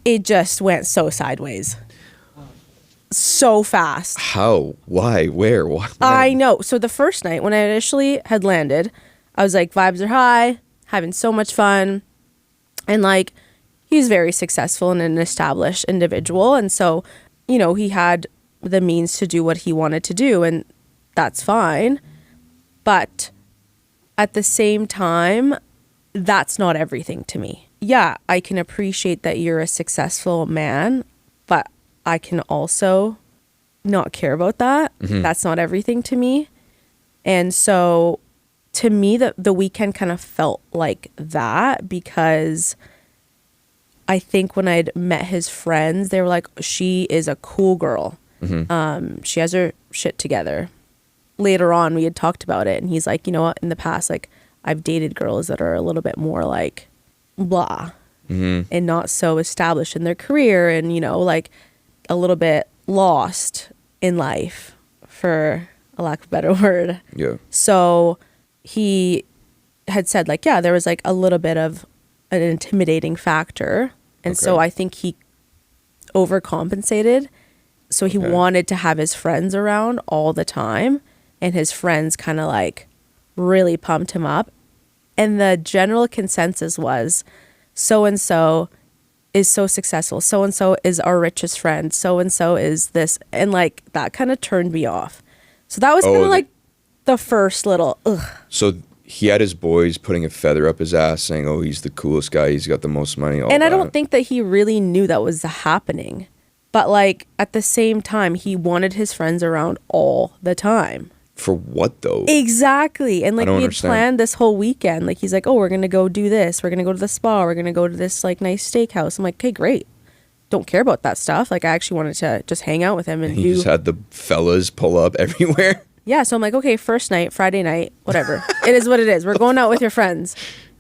it just went so sideways. so fast. How? Why? Where? Why? I know. So the first night when I initially had landed, I was like, vibes are high, having so much fun. And like, he's very successful and an established individual. And so, you know, he had the means to do what he wanted to do, and that's fine. But at the same time, that's not everything to me. Yeah, I can appreciate that you're a successful man, but I can also not care about that. Mm-hmm. That's not everything to me. And so to me, the weekend kind of felt like that, because I think when I'd met his friends, they were like, she is a cool girl. Mm-hmm. She has her shit together. Later on, we had talked about it, and he's like, you know what, in the past, like, I've dated girls that are a little bit more like blah, Mm-hmm. and not so established in their career, and, you know, like a little bit lost in life, for a lack of a better word. Yeah. So he had said, like, yeah, there was like a little bit of an intimidating factor. And so Okay. I think he overcompensated. So he Okay. wanted to have his friends around all the time. And his friends kind of like really pumped him up. And the general consensus was, so-and-so is so successful. So-and-so is our richest friend. So-and-so is this. And like that kind of turned me off. So that was kind of like the first little, ugh. So he had his boys putting a feather up his ass saying, oh, he's the coolest guy. He's got the most money. All And I that. don't think that he really knew that was happening. But like at the same time, he wanted his friends around all the time. For what though? Exactly. And like don't we had understand. planned this whole weekend. Like he's like, oh, we're going to go do this. We're going to go to the spa. We're going to go to this like nice steakhouse. I'm like, okay, great. Don't care about that stuff. Like I actually wanted to just hang out with him and He do. just had the fellas pull up everywhere. Yeah. So I'm like, okay, first night, Friday night, whatever. It is what it is. We're going out with your friends.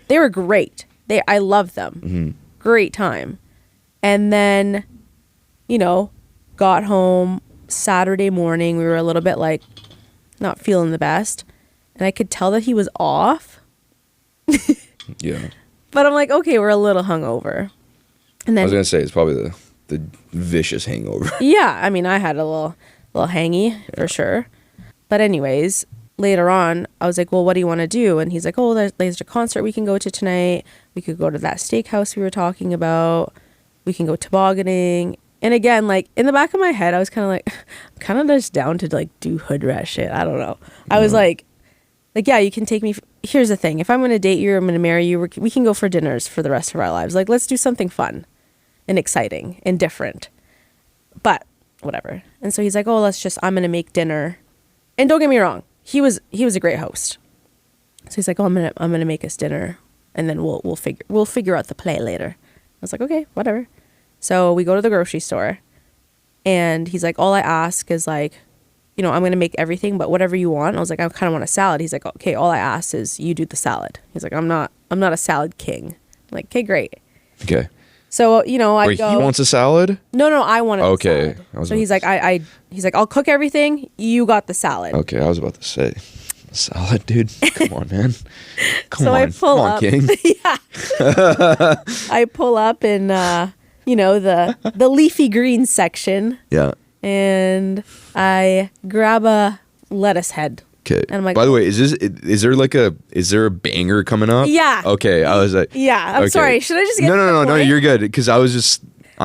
They were great. I love them. Mm-hmm. Great time. And then, you know, got home Saturday morning. We were a little bit like not feeling the best. And I could tell that he was off. Yeah. But I'm like, okay, we're a little hungover. And I was then, gonna say it's probably the vicious hangover. yeah, I mean, I had a little hangy for sure. But anyways, later on, I was like, well, what do you want to do? And he's like, oh, there's a concert we can go to tonight. We could go to that steakhouse we were talking about. We can go tobogganing. And again, like in the back of my head, I was kind of like, I'm kind of just down to like do hood rat shit. I don't know. I was like, yeah, you can take me. Here's the thing. If I'm going to date you, I'm going to marry you. We can go for dinners for the rest of our lives. Like, let's do something fun and exciting and different. But whatever. And so he's like, oh, I'm going to make dinner. And don't get me wrong. He was a great host. So he's like, oh, I'm going to make us dinner. And then we'll figure out the play later. I was like, okay, whatever. So we go to the grocery store, and he's like, all I ask is like, you know, I'm going to make everything, but whatever you want. I was like, I kind of want a salad. He's like, okay, all I ask is you do the salad. He's like, I'm not a salad king. I'm like, okay, great. Okay. So, you know, I Wait, go. he wants a salad? No, I wanted the Okay. salad. So he's like, he's like, I'll cook everything. You got the salad. Okay, I was about to say salad, dude. Come on, man. Come on. I pull Come on, up. King. Yeah. I pull up in, you know, the leafy green section, Yeah. and I grab a lettuce head. Okay. And I'm like, by the way, is there a banger coming up? Yeah. Okay. I was like, yeah, I'm okay. sorry. Should I just get to the No, point? you're good. Because I'm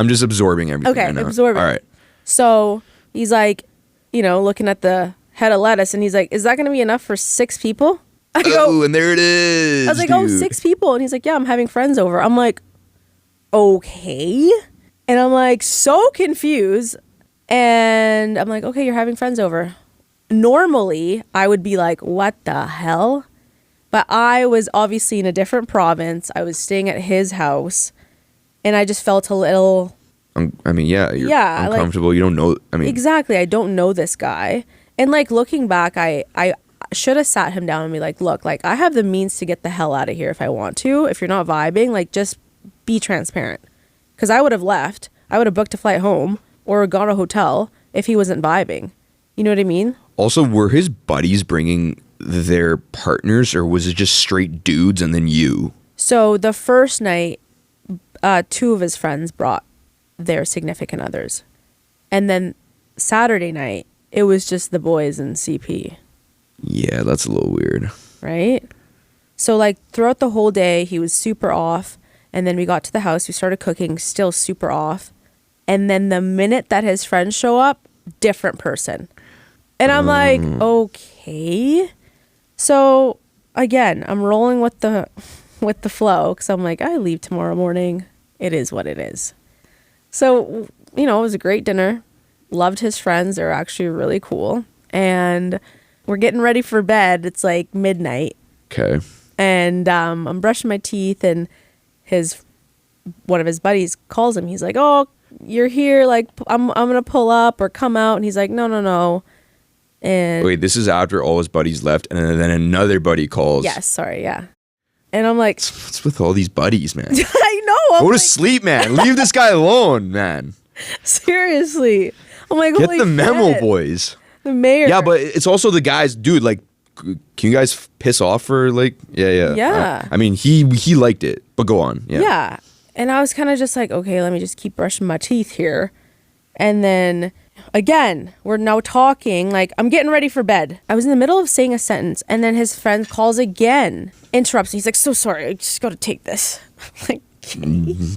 just absorbing everything Okay, right now. absorbing. All right. So he's like, you know, looking at the head of lettuce, and he's like, is that going to be enough for 6 people? I go, Oh, and there it is. I was like, dude. oh, 6 people. And he's like, yeah, I'm having friends over. I'm like, okay. And I'm like, so confused. And I'm like, okay, you're having friends over. Normally, I would be like, what the hell? But I was obviously in a different province. I was staying at his house. And I just felt a little... I mean, yeah, you're Yeah, like- uncomfortable. You don't know. I mean, Exactly. I don't know this guy. And like looking back, I should have sat him down and be like, look, like I have the means to get the hell out of here if I want to. If you're not vibing, like just be transparent. Because I would have left. I would have booked a flight home or got a hotel if he wasn't vibing. You know what I mean? also, were his buddies bringing their partners, or was it just straight dudes and then you? So the first night, 2 of his friends brought their significant others. And then Saturday night, it was just the boys and CP. Yeah, that's a little weird. Right? So like throughout the whole day, he was super off. And then we got to the house, we started cooking, still super off. And then the minute that his friends show up, different person. And I'm like, okay. So again, I'm rolling with the flow because I'm like, I leave tomorrow morning. It is what it is. So, you know, it was a great dinner. Loved his friends. They're actually really cool. And we're getting ready for bed. It's like midnight. Okay. And I'm brushing my teeth, and one of his buddies calls him. He's like, oh, you're here. Like, I'm going to pull up or come out. And he's like, no. And wait, this is after all his buddies left, and then another buddy calls. Yes, sorry, yeah. And I'm like, what's with all these buddies, man? I know. Go to sleep, man. Leave this guy alone, man. Seriously. I'm like, get holy the memo, shit. boys. The mayor. Yeah, but it's also the guys, dude. Like, can you guys piss off for like? Yeah. Yeah. I mean, he liked it, but go on. Yeah. Yeah. And I was kind of just like, okay, let me just keep brushing my teeth here, and then. Again, we're now talking, like, I'm getting ready for bed. I was in the middle of saying a sentence, and then his friend calls again, interrupts me. He's like, so sorry, I just got to take this. Like,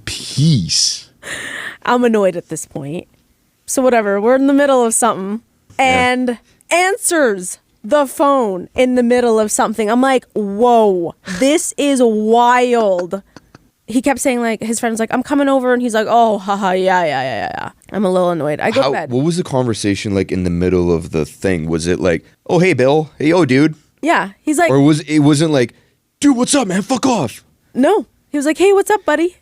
peace. I'm annoyed at this point. So whatever, we're in the middle of something, and answers the phone in the middle of something. I'm like, whoa, this is wild. He kept saying, like, his friend's like, I'm coming over. And he's like, oh, haha, yeah. I'm a little annoyed. I go to bed. What was the conversation like in the middle of the thing? Was it like, oh, hey, Bill. Hey, yo, dude. Yeah. He's like. Or wasn't like, dude, what's up, man? Fuck off. No. He was like, hey, what's up, buddy?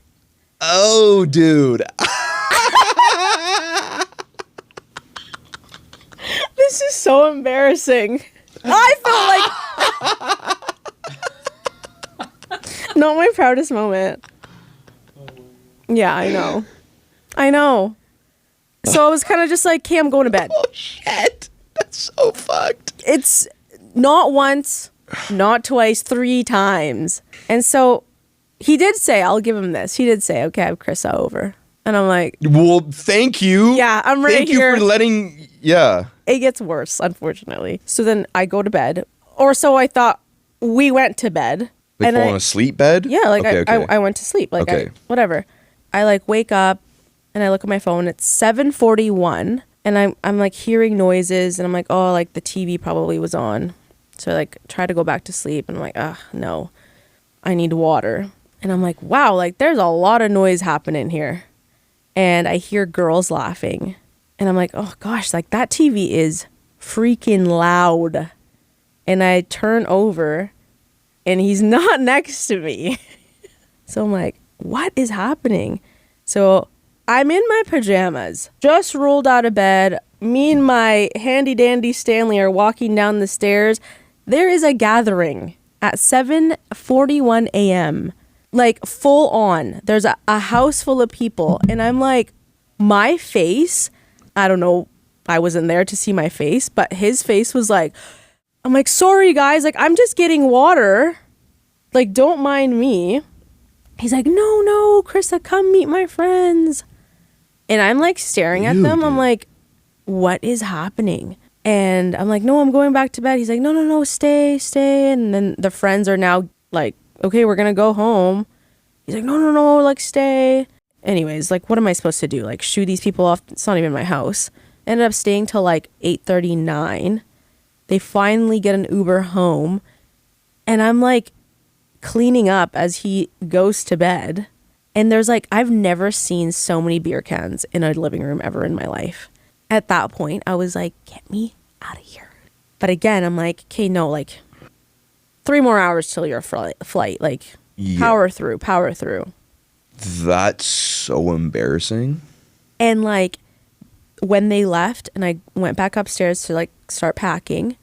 Oh, dude. This is so embarrassing. I felt like. Not my proudest moment. Yeah, I know. So I was kind of just like, okay, I'm going to bed. Oh, shit. That's so fucked. It's not once, not twice, 3 times. And so he did say, I'll give him this. He did say, okay, I have Chrissa over. And I'm like, well, thank you. Yeah, I'm right here. Thank you for letting, It gets worse, unfortunately. So then I go to bed. Or so I thought. We went to bed. Like on a sleep bed? Yeah, like okay. I went to sleep. Like, okay. Whatever. I like wake up and I look at my phone. It's 7:41 and I'm like hearing noises and I'm like, oh, like the TV probably was on. So I like try to go back to sleep and I'm like, no, I need water. And I'm like, wow, like there's a lot of noise happening here. And I hear girls laughing and I'm like, oh gosh, like that TV is freaking loud. And I turn over and he's not next to me. So I'm like, what is happening? So I'm in my pajamas, just rolled out of bed. Me and my handy dandy Stanley are walking down the stairs. There is a gathering at 7:41 a.m. Like full on. There's a house full of people. And I'm like, my face, I don't know, I wasn't there to see my face, but his face was like, I'm like, sorry guys, like I'm just getting water. Like, don't mind me. He's like, no, Chrissa, come meet my friends. And I'm like staring at them. Dude. I'm like, what is happening? And I'm like, no, I'm going back to bed. He's like, no, stay. And then the friends are now like, okay, we're going to go home. He's like, no, like stay. Anyways, like, what am I supposed to do? Like, shoo these people off? It's not even my house. Ended up staying till like 8:39. They finally get an Uber home. And I'm like cleaning up as he goes to bed. And there's like, I've never seen so many beer cans in a living room ever in my life. At that point, I was like, get me out of here. But again, I'm like, okay, no, like 3 more hours till your flight. Like, power through. That's so embarrassing. And like, when they left and I went back upstairs to like start packing,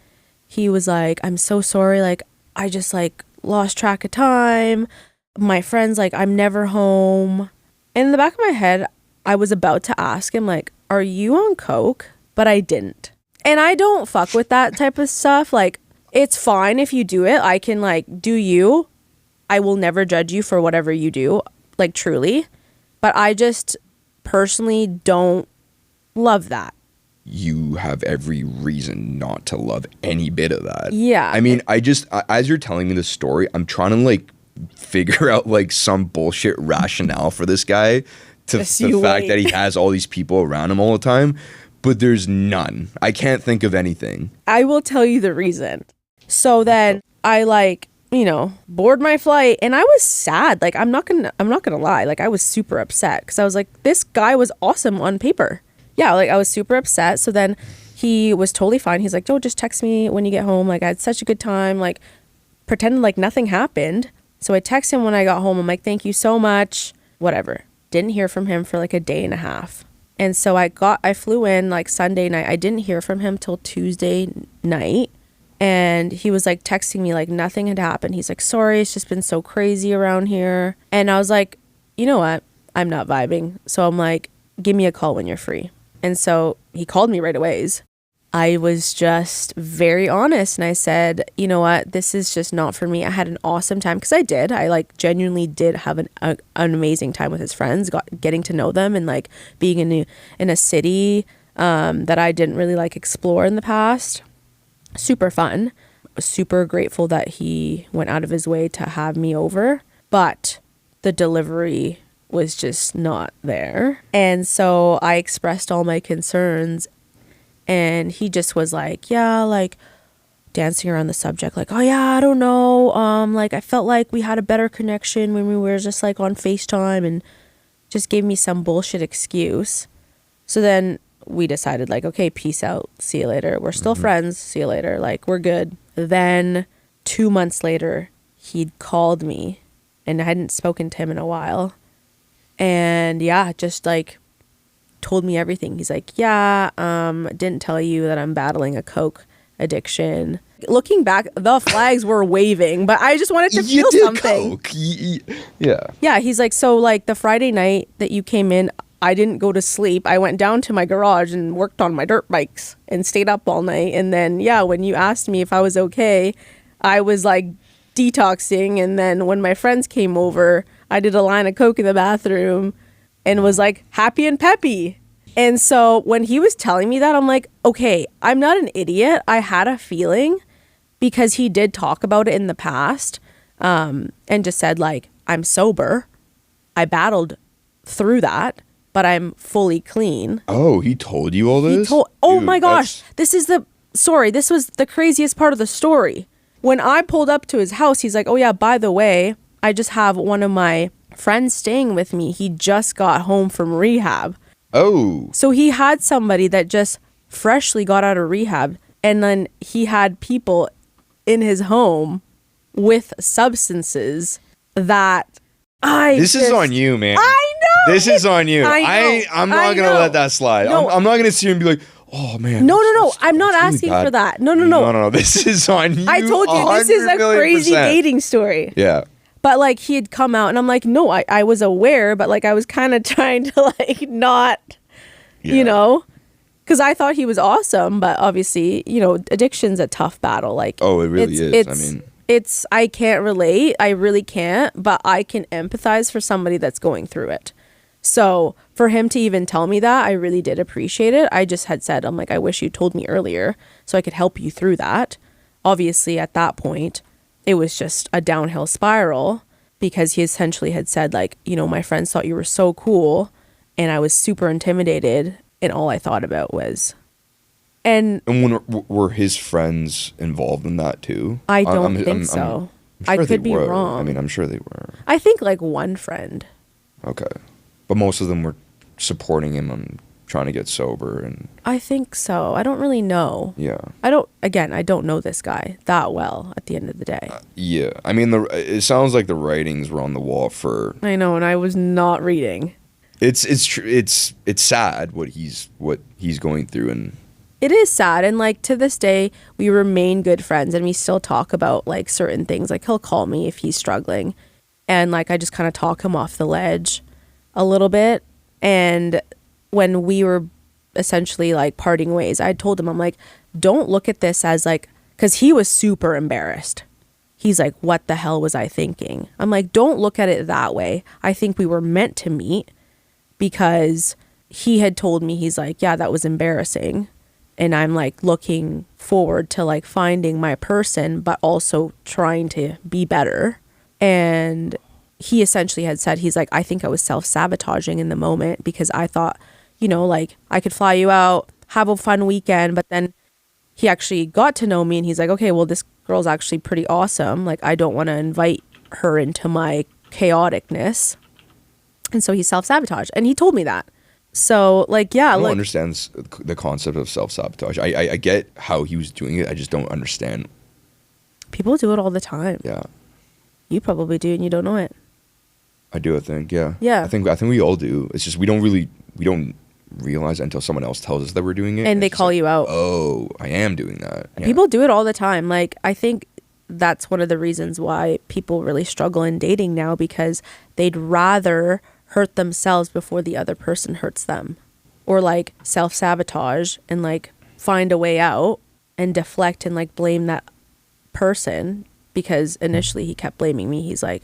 he was like, I'm so sorry. Like, I just like lost track of time. My friend's like, I'm never home. And in the back of my head, I was about to ask him like, are you on coke? But I didn't. And I don't fuck with that type of stuff. Like, it's fine if you do it. I can like, do you. I will never judge you for whatever you do. Like, truly. But I just personally don't love that. you have every reason not to love any bit of that. Yeah. I mean, as you're telling me this story, I'm trying to like figure out like some bullshit rationale for this guy to the fact that he has all these people around him all the time, but there's none. I can't think of anything. I will tell you the reason. So then I like, you know, board my flight, and I was sad. Like, I'm not gonna lie. Like, I was super upset because I was like, this guy was awesome on paper. Yeah, like I was super upset. So then he was totally fine. He's like, oh, just text me when you get home. Like, I had such a good time. Like, pretended like nothing happened. So I text him when I got home. I'm like, thank you so much. Whatever. Didn't hear from him for like a day and a half. And so I flew in like Sunday night. I didn't hear from him till Tuesday night. And he was like texting me like nothing had happened. He's like, sorry, it's just been so crazy around here. And I was like, you know what? I'm not vibing. So I'm like, give me a call when you're free. And so he called me right away. I was just very honest. And I said, you know what? This is just not for me. I had an awesome time because I did. I like genuinely did have an amazing time with his friends, getting to know them and like being in a city that I didn't really like explore in the past. Super fun. Super grateful that he went out of his way to have me over. But the delivery was just not there. And so I expressed all my concerns, and he just was like, yeah, like dancing around the subject, like, oh yeah, I don't know. Like I felt like we had a better connection when we were just like on FaceTime, and just gave me some bullshit excuse. So then we decided like, okay, peace out. See you later. We're still friends. See you later. Like, we're good. Then 2 months later, he'd called me, and I hadn't spoken to him in a while. And yeah, just like told me everything. He's like, yeah, didn't tell you that I'm battling a coke addiction. Looking back, the flags were waving, but I just wanted to feel something. Coke. Yeah. Yeah, he's like, so like the Friday night that you came in, I didn't go to sleep. I went down to my garage and worked on my dirt bikes and stayed up all night. And then, yeah, when you asked me if I was okay, I was like detoxing. And then when my friends came over, I did a line of coke in the bathroom and was like happy and peppy. And so when he was telling me that, I'm like, okay, I'm not an idiot. I had a feeling because he did talk about it in the past, and just said like, I'm sober. I battled through that, but I'm fully clean. Oh, he told you all this? Oh my gosh. This was the craziest part of the story. When I pulled up to his house, he's like, oh yeah, by the way, I just have one of my friends staying with me. He just got home from rehab. Oh. So he had somebody that just freshly got out of rehab, and then he had people in his home with substances that This is on you, man. I know. This is on you. I'm not going to let that slide. No. I'm not going to sit here and be like, oh man. No. I'm not asking for that. No. No. This is on you. I told you, this is a crazy dating story. Yeah. But like he had come out, and I'm like, no, I was aware, but like I was kind of trying to like not, you know, because I thought he was awesome. But obviously, you know, addiction's a tough battle. Like, oh, it really is. I can't relate. I really can't, but I can empathize for somebody that's going through it. So for him to even tell me that, I really did appreciate it. I just had said, I'm like, I wish you told me earlier so I could help you through that. Obviously, at that point, it was just a downhill spiral because he essentially had said like, you know, my friends thought you were so cool and I was super intimidated, and all I thought about was. And were his friends involved in that too? I don't think so. I'm sure I could be were. wrong. I mean, I'm sure they were. I think like one friend. Okay. But most of them were supporting him on trying to get sober, and I think so. I don't really know. Yeah. I don't know this guy that well at the end of the day. Yeah. I mean, it sounds like the writings were on the wall for. I know, and I was not reading. It's sad what he's going through, and it is sad. And like to this day, we remain good friends, and we still talk about like certain things. Like he'll call me if he's struggling, and like I just kind of talk him off the ledge a little bit. And when we were essentially like parting ways, I told him, I'm like, don't look at this as like, because he was super embarrassed. He's like, what the hell was I thinking? I'm like, don't look at it that way. I think we were meant to meet, because he had told me, he's like, yeah, that was embarrassing. and I'm like looking forward to like finding my person, but also trying to be better. And he essentially had said, he's like, I think I was self-sabotaging in the moment because I thought, you know, like I could fly you out, have a fun weekend. But then he actually got to know me and he's like, okay, well, this girl's actually pretty awesome. Like, I don't want to invite her into my chaoticness. And so he self-sabotaged. And he told me that. So, like, yeah. I don't understand the concept of self-sabotage. I get how he was doing it. I just don't understand. People do it all the time. Yeah. You probably do and you don't know it. I do, I think, yeah. Yeah. I think we all do. It's just we don't realize it until someone else tells us that we're doing it. And they call you out. Oh, I am doing that. Yeah. People do it all the time. Like, I think that's one of the reasons why people really struggle in dating now, because they'd rather hurt themselves before the other person hurts them. Or like self-sabotage and like find a way out and deflect and like blame that person, because initially he kept blaming me. He's like,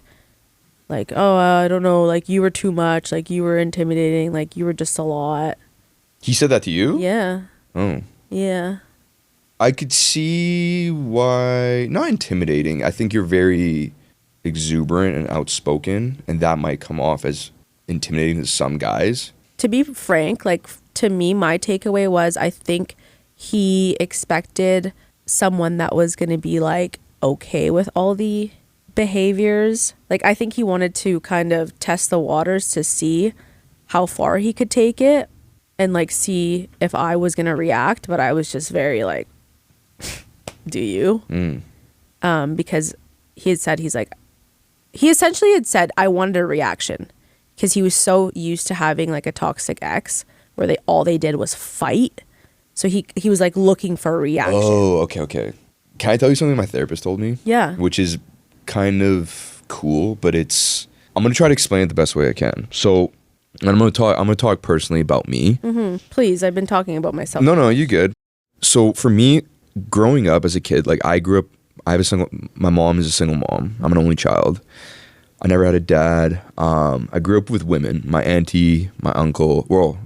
oh, I don't know, like you were too much, like you were intimidating, like you were just a lot. He said that to you? Yeah. Oh. Yeah. I could see why. Not intimidating. I think you're very exuberant and outspoken, and that might come off as intimidating to some guys. To be frank, like to me, my takeaway was I think he expected someone that was going to be like okay with all the behaviors. Like, I think he wanted to kind of test the waters to see how far he could take it and like see if I was going to react. But I was just very like, do you? Because he had said, he essentially had said, I wanted a reaction, because he was so used to having like a toxic ex where all they did was fight. So he was like looking for a reaction. Oh, okay. Can I tell you something my therapist told me? Yeah. Which is kind of cool, but I'm going to try to explain it the best way I can. So I'm going to talk personally about me. Mm-hmm. Please, I've been talking about myself. No, you good. So for me, growing up as a kid, like my mom is a single mom. I'm an only child. I never had a dad. I grew up with women, my auntie, my uncle,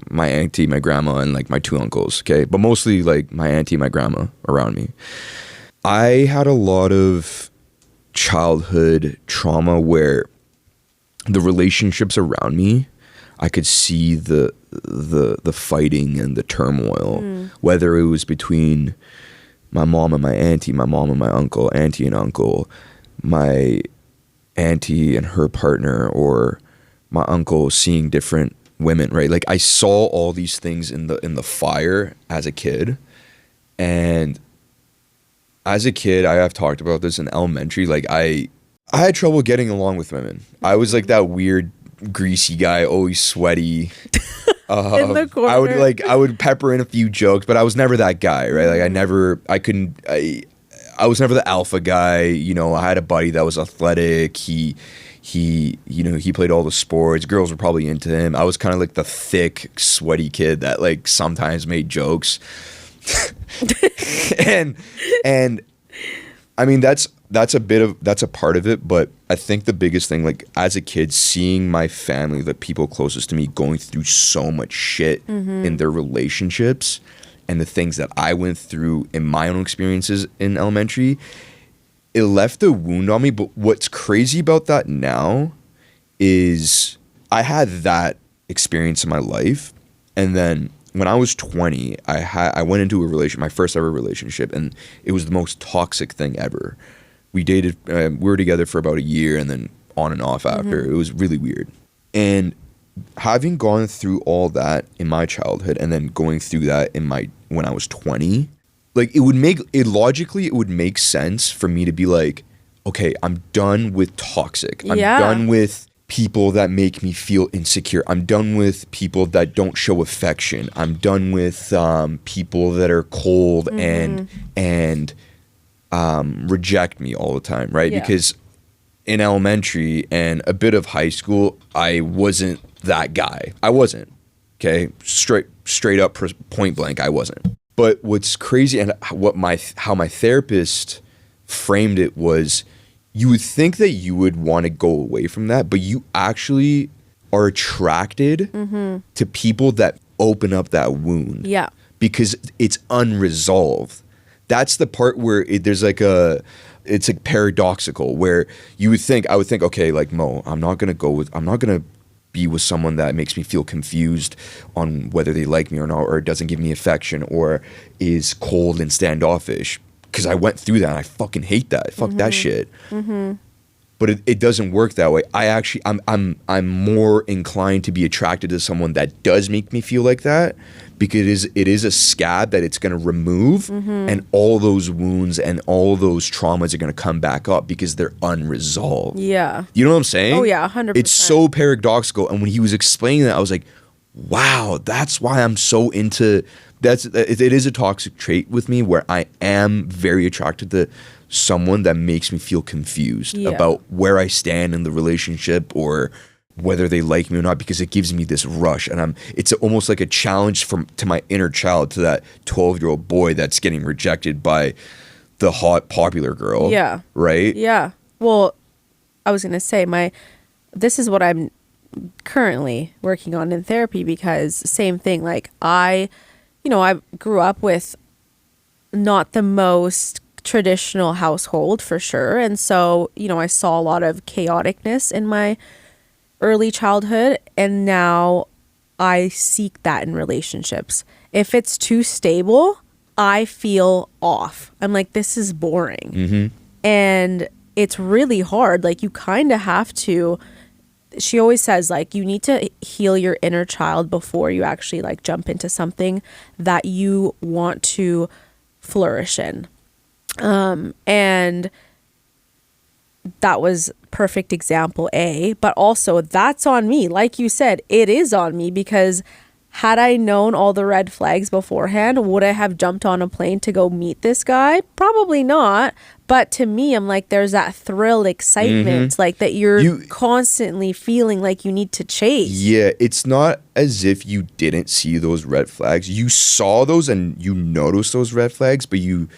my auntie, my grandma, and like my two uncles, okay? But mostly like my auntie, my grandma around me. I had a lot of childhood trauma where the relationships around me, I could see the fighting and the turmoil, whether it was between my mom and my auntie, my mom and my uncle, auntie and uncle, my auntie and her partner, or my uncle seeing different women, right? Like, I saw all these things in the fire as a kid. And as a kid, I have talked about this in elementary, like I had trouble getting along with women. I was like that weird greasy guy, always sweaty. In the corner. I would pepper in a few jokes, but I was never that guy, right? Like I was never the alpha guy. You know, I had a buddy that was athletic. He played all the sports. Girls were probably into him. I was kind of like the thick, sweaty kid that like sometimes made jokes. and I mean, that's a part of it, but I think the biggest thing, like as a kid, seeing my family, the people closest to me, going through so much shit in their relationships, and the things that I went through in my own experiences in elementary, it left a wound on me. But what's crazy about that now is I had that experience in my life, and then when I was 20, I went into a relationship, my first ever relationship, and it was the most toxic thing ever. We dated, we were together for about a year, and then on and off after. It was really weird. And having gone through all that in my childhood, and then going through that when I was 20, like it would make sense for me to be like, okay, I'm done with toxic. I'm done with people that make me feel insecure. I'm done with people that don't show affection. I'm done with people that are cold and reject me all the time, right? Yeah. Because in elementary and a bit of high school, I wasn't that guy. I wasn't. Okay, straight up, point blank, I wasn't. But what's crazy and how my therapist framed it was, you would think that you would want to go away from that, but you actually are attracted to people that open up that wound. Yeah. because it's unresolved. That's the part where there's like it's like paradoxical, where I would think, okay, like Mo, I'm not gonna be with someone that makes me feel confused on whether they like me or not, or doesn't give me affection, or is cold and standoffish. Because I went through that and I fucking hate that. Fuck that shit. But it doesn't work that way. I'm more inclined to be attracted to someone that does make me feel like that, because it is a scab that it's going to remove, and all those wounds and all those traumas are going to come back up because they're unresolved. Yeah. You know what I'm saying? Oh yeah, 100%. It's so paradoxical. And when he was explaining that, I was like, wow, that's why I'm so into. It is a toxic trait with me, where I am very attracted to someone that makes me feel confused about where I stand in the relationship, or whether they like me or not, because it gives me this rush, and it's almost like a challenge to my inner child, to that 12-year-old boy that's getting rejected by the hot popular girl. Yeah. Right? Yeah. Well, I was going to say this is what I'm currently working on in therapy, because same thing, like I grew up with not the most traditional household, for sure. And so, I saw a lot of chaoticness in my early childhood, and now I seek that in relationships. If it's too stable, I feel off. I'm like, this is boring. And it's really hard. Like, you kind of have to, she always says, like, you need to heal your inner child before you actually like jump into something that you want to flourish in. And that was perfect example A, but also that's on me. Like you said, it is on me, because had I known all the red flags beforehand, would I have jumped on a plane to go meet this guy? Probably not. But to me, I'm like, there's that thrill, excitement, like that you're constantly feeling like you need to chase. Yeah, it's not as if you didn't see those red flags. You saw those and you noticed those red flags, but you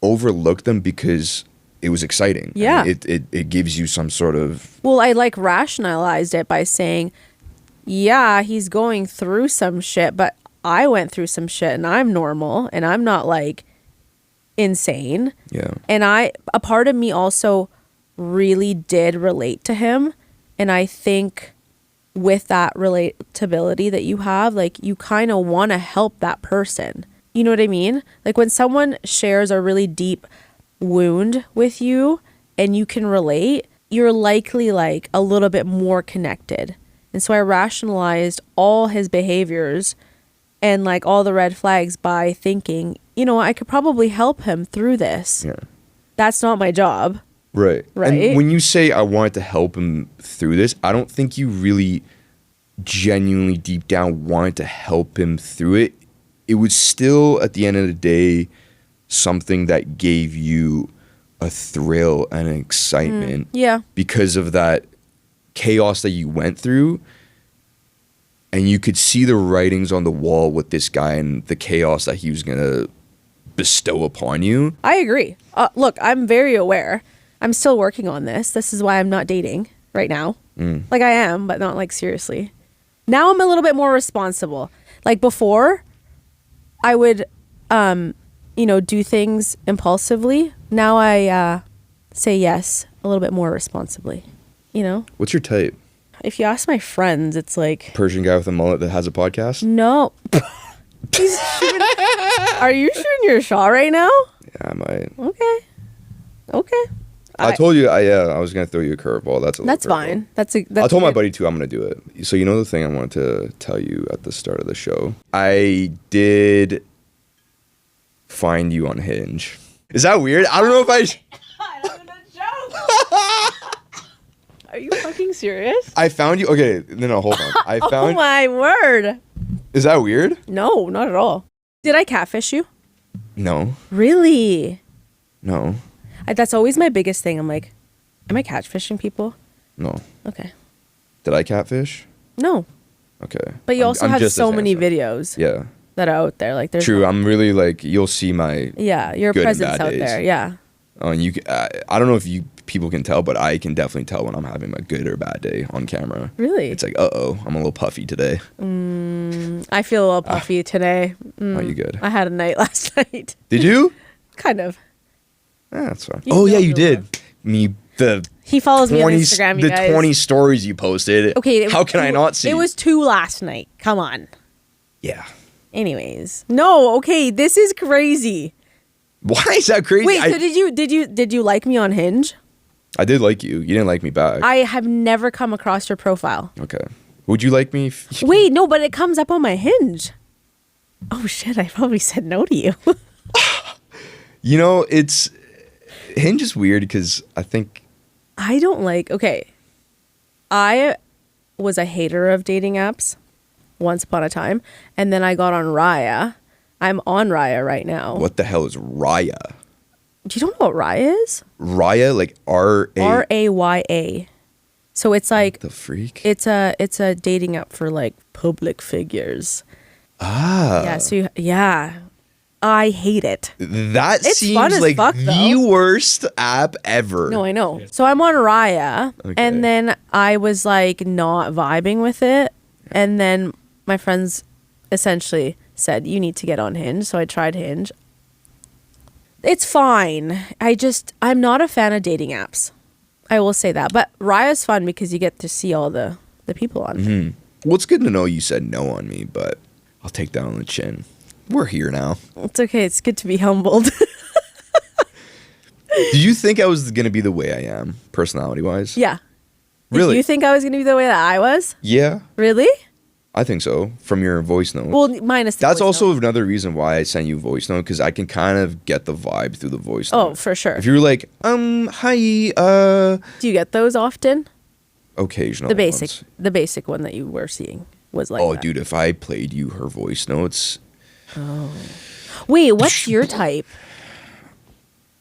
overlooked them because it was exciting. Yeah. I mean, it gives you some sort of... Well, I like rationalized it by saying, yeah, he's going through some shit, but I went through some shit and I'm normal and I'm not like insane. Yeah. And a part of me also really did relate to him. And I think with that relatability that you have, like, you kind of want to help that person. You know what I mean? Like, when someone shares a really deep wound with you and you can relate, you're likely like a little bit more connected. And so I rationalized all his behaviors and like all the red flags by thinking, I could probably help him through this. Yeah. That's not my job. Right. Right. And when you say I wanted to help him through this, I don't think you really genuinely deep down wanted to help him through it. It was still, at the end of the day, something that gave you a thrill and an excitement. Yeah. Because of that chaos that you went through. And you could see the writings on the wall with this guy and the chaos that he was going to bestow upon you. I agree. Look, I'm very aware. I'm still working on this. This is why I'm not dating right now. Like, I am, but not like seriously. Now I'm a little bit more responsible. Like, before, I would, do things impulsively. Now I say yes a little bit more responsibly, What's your type? If you ask my friends, it's like... Persian guy with a mullet that has a podcast? No. Are you shooting your shot right now? Yeah, I might. Okay. I told you, I was going to throw you a curveball. That's fine. I told my buddy too, I'm going to do it. So the thing I wanted to tell you at the start of the show? I did find you on Hinge. Is that weird? I don't know if I... That's a joke. Are you fucking serious? I found you... Okay, no, hold on. Oh my word. Is that weird? No, not at all. Did I catfish you? No. Really? No. That's always my biggest thing. I'm like, am I catfishing people? No. Okay. Did I catfish? No. Okay. But you also have so many videos. Yeah. That are out there. Like, there's true. I'm really like, you'll see my your presence out there. Yeah. Oh, and I don't know if you people can tell, but I can definitely tell when I'm having a good or bad day on camera. Really? It's like, uh-oh, I'm a little puffy today. I feel a little puffy today. Oh, you good? I had a night last night. Did you? Kind of. That's fine. You Oh, yeah, don't you know did. He follows me on 20 Instagram, you the guys. 20 stories you posted. Okay. How can I not see? It was 2 last night. Come on. Yeah. Anyways. No, okay. This is crazy. Why is that crazy? Wait, so did you like me on Hinge? I did like you. You didn't like me back. I have never come across your profile. Okay. Would you like me? Wait, no, but it comes up on my Hinge. Oh shit, I probably said no to you. You know, Hinge is weird because I think I don't like, okay. I was a hater of dating apps once upon a time, and then I got on Raya. I'm on Raya right now. what the hell is Raya? Do you don't know what Raya is? Raya, like Raya. So it's like the freak. it's a dating app for like public figures. Ah. Yeah. I hate it. That It's fun seems as like fuck, the though. worst app ever. No, I know. So I'm on Raya, Okay. and then I was like not vibing with it, and then my friends essentially said you need to get on Hinge. So I tried Hinge. It's fine. I'm not a fan of dating apps. I will say that, but Raya's fun because you get to see all the people on. Mm-hmm. Well, it's good to know you said no on me, but I'll take that on the chin. We're here now. It's okay. It's good to be humbled. Did you think I was going to be the way I am, personality-wise? Yeah. Really? Did you think I was going to be the way that I was? Yeah, Really? I think so, from your voice note. Well, minus the That's voice also note. another reason why I sent you voice note, because I can kind of get the vibe through the voice note. Oh, for sure. If you're like, hi, Do you get those often? occasional The basic, ones. the basic one that you were seeing was like. Oh, that. dude, if I played you her voice notes. Wait, what's your type?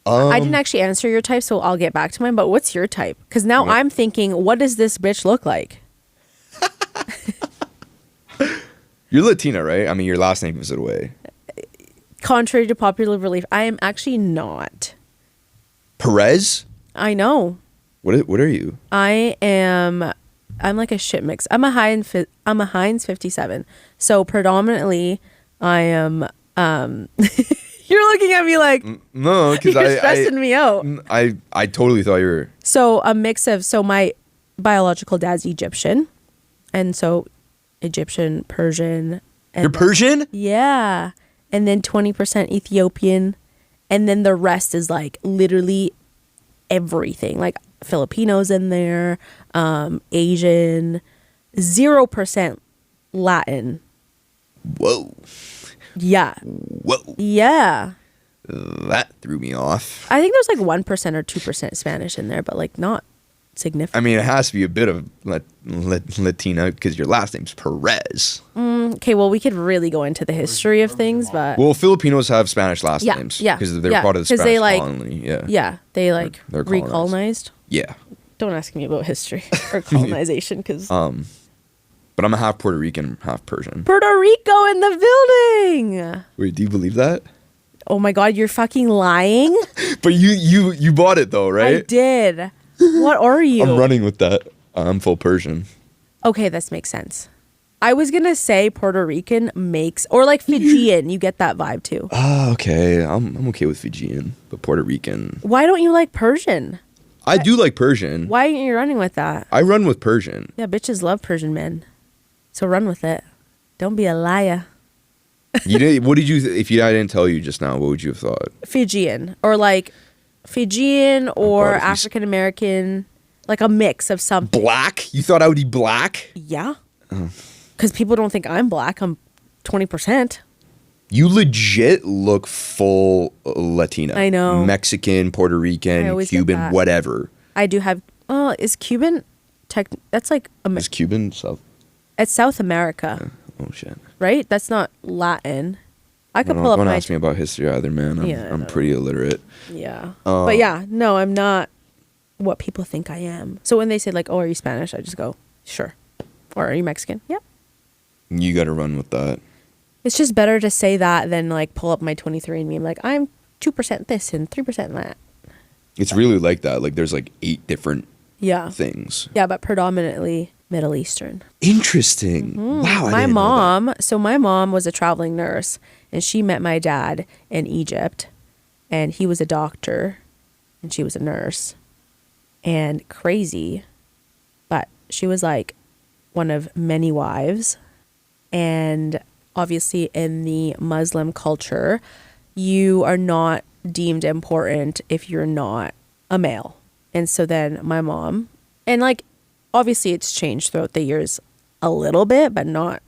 I Um, didn't actually answer your type, so I'll get back to mine. But what's your type? Because now What? I'm thinking, what does this bitch look like? You're Latina, right? I mean, your last name gives it away. Contrary to popular belief, I am actually not. Perez? I know. What are you? I'm like a shit mix. I'm a Heinz 57. So predominantly, I am. You're looking at me like No, because you're stressing me out. I totally thought you were. So a mix of my biological dad's Egyptian, and so Egyptian, Persian. And You're Persian? Yeah, and then 20% Ethiopian, and then the rest is like literally everything, like Filipinos in there, Asian, 0% Latin. Whoa. Yeah, Whoa. yeah. That threw me off. I think there's like 1% or 2% Spanish in there, but like not significant. I mean, it has to be a bit of Latina because your last name's Perez. Okay, well, we could really go into the history of things, but Well, Filipinos have Spanish last Yeah, names. yeah, Because they're yeah, part of the 'cause Spanish they, like- colony. Yeah. yeah, they like They're colonized. recolonized. Yeah. Don't ask me about history or colonization because But I'm a half Puerto Rican, half Persian. Puerto Rico in the building. Wait, do you believe that? Oh my God, you're fucking lying. But you bought it though, I right? did. What are you? I'm running with that. I'm full Persian. Okay, this makes sense. I was gonna say Puerto Rican makes, or like Fijian. You get that vibe too. Ah, okay. I'm okay with Fijian, but Puerto Rican. Why don't you like Persian? I do like Persian. Why aren't you running with that? I run with Persian. Yeah, bitches love Persian men. So run with it. Don't be a liar. You did. What did you? I didn't tell you just now, what would you have thought? Fijian or like Fijian or God, if you s- African American, like a mix of something. Black? You thought I would be black? Yeah. Because people don't think I'm black. I'm 20%. You legit look full Latina. I know. Mexican, Puerto I Rican, always get Cuban, that. whatever. I do have. Oh, is Cuban? That's like Is Cuban South? it's South America, Oh shit. right? That's not Latin. I could pull up Don't my. ask me about history either, man. Yeah, I I'm know. pretty illiterate. Yeah. But yeah, no, I'm not what people think I am. So when they say like, "Oh, are you Spanish?" I just go, "Sure." Or are you Mexican? Yep. You got to run with that. It's just better to say that than like pull up my 23andMe and be like, I'm 2% this and 3% that. It's really like that. Like there's like 8 different Yeah. things. Yeah, but predominantly Middle Eastern. Interesting. Wow. My mom, so my mom was a traveling nurse, and she met my dad in Egypt, and he was a doctor and she was a nurse. And crazy, but she was like one of many wives. And obviously in the Muslim culture, you are not deemed important if you're not a male. And so then my mom, and like obviously it's changed throughout the years a little bit, but not,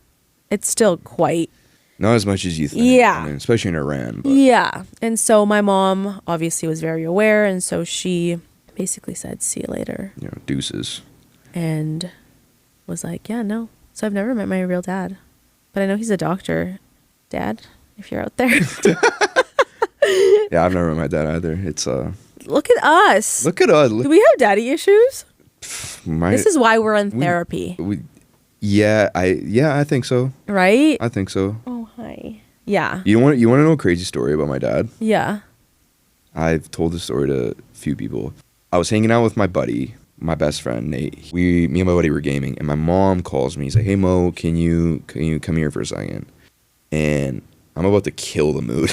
it's still quite. Not as much as you think. Yeah. I mean, especially in Iran. But. Yeah. And so my mom obviously was very aware. And so she basically said, see you later. You know, deuces. And was like, yeah, no. So I've never met my real dad. But I know he's a doctor. Dad, if you're out there. Yeah, I've never met my dad either. It's Look at us. Look at us. Do we have daddy issues? This is why we're in therapy. I think so. Right? I think so. Oh, hi. Yeah. You want to know a crazy story about my dad? Yeah. I've told this story to a few people. I was hanging out with my buddy, my best friend Nate. Me and my buddy were gaming, and my mom calls me. He's like, "Hey Mo, can you come here for a second?" And I'm about to kill the mood.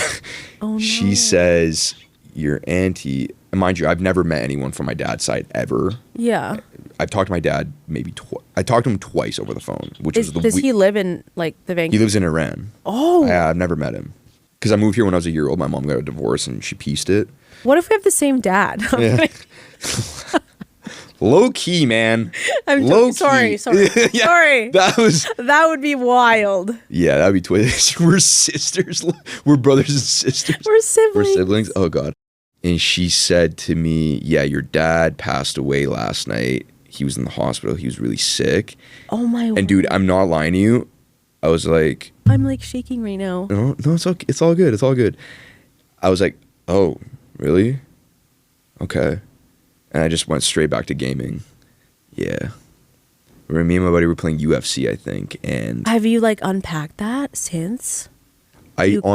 Oh no. She says, "Your auntie," and mind you, I've never met anyone from my dad's side ever. Yeah. I've talked to my dad maybe I talked to him twice over the phone, which was Does he live in like the Vancouver? He lives in Iran. Oh. Yeah, I've never met him. Because I moved here when I was a year old. My mom got a divorce and she pieced it. What if we have the same dad? Yeah. Low key, man. Sorry. Yeah, Sorry. That would be wild. Yeah, that'd be twisted. We're sisters. We're brothers and sisters. We're siblings. We're siblings. Oh God. And she said to me, "Yeah, your dad passed away last night. He was in the hospital. He was really sick." Oh my. And dude, I'm not lying to you. I was like, I'm like shaking right now. No, it's okay. It's all good. It's all good. I was like, "Oh, really? Okay." And I just went straight back to gaming. Yeah. Me and my buddy were playing UFC, I think. And have you like unpacked that since? it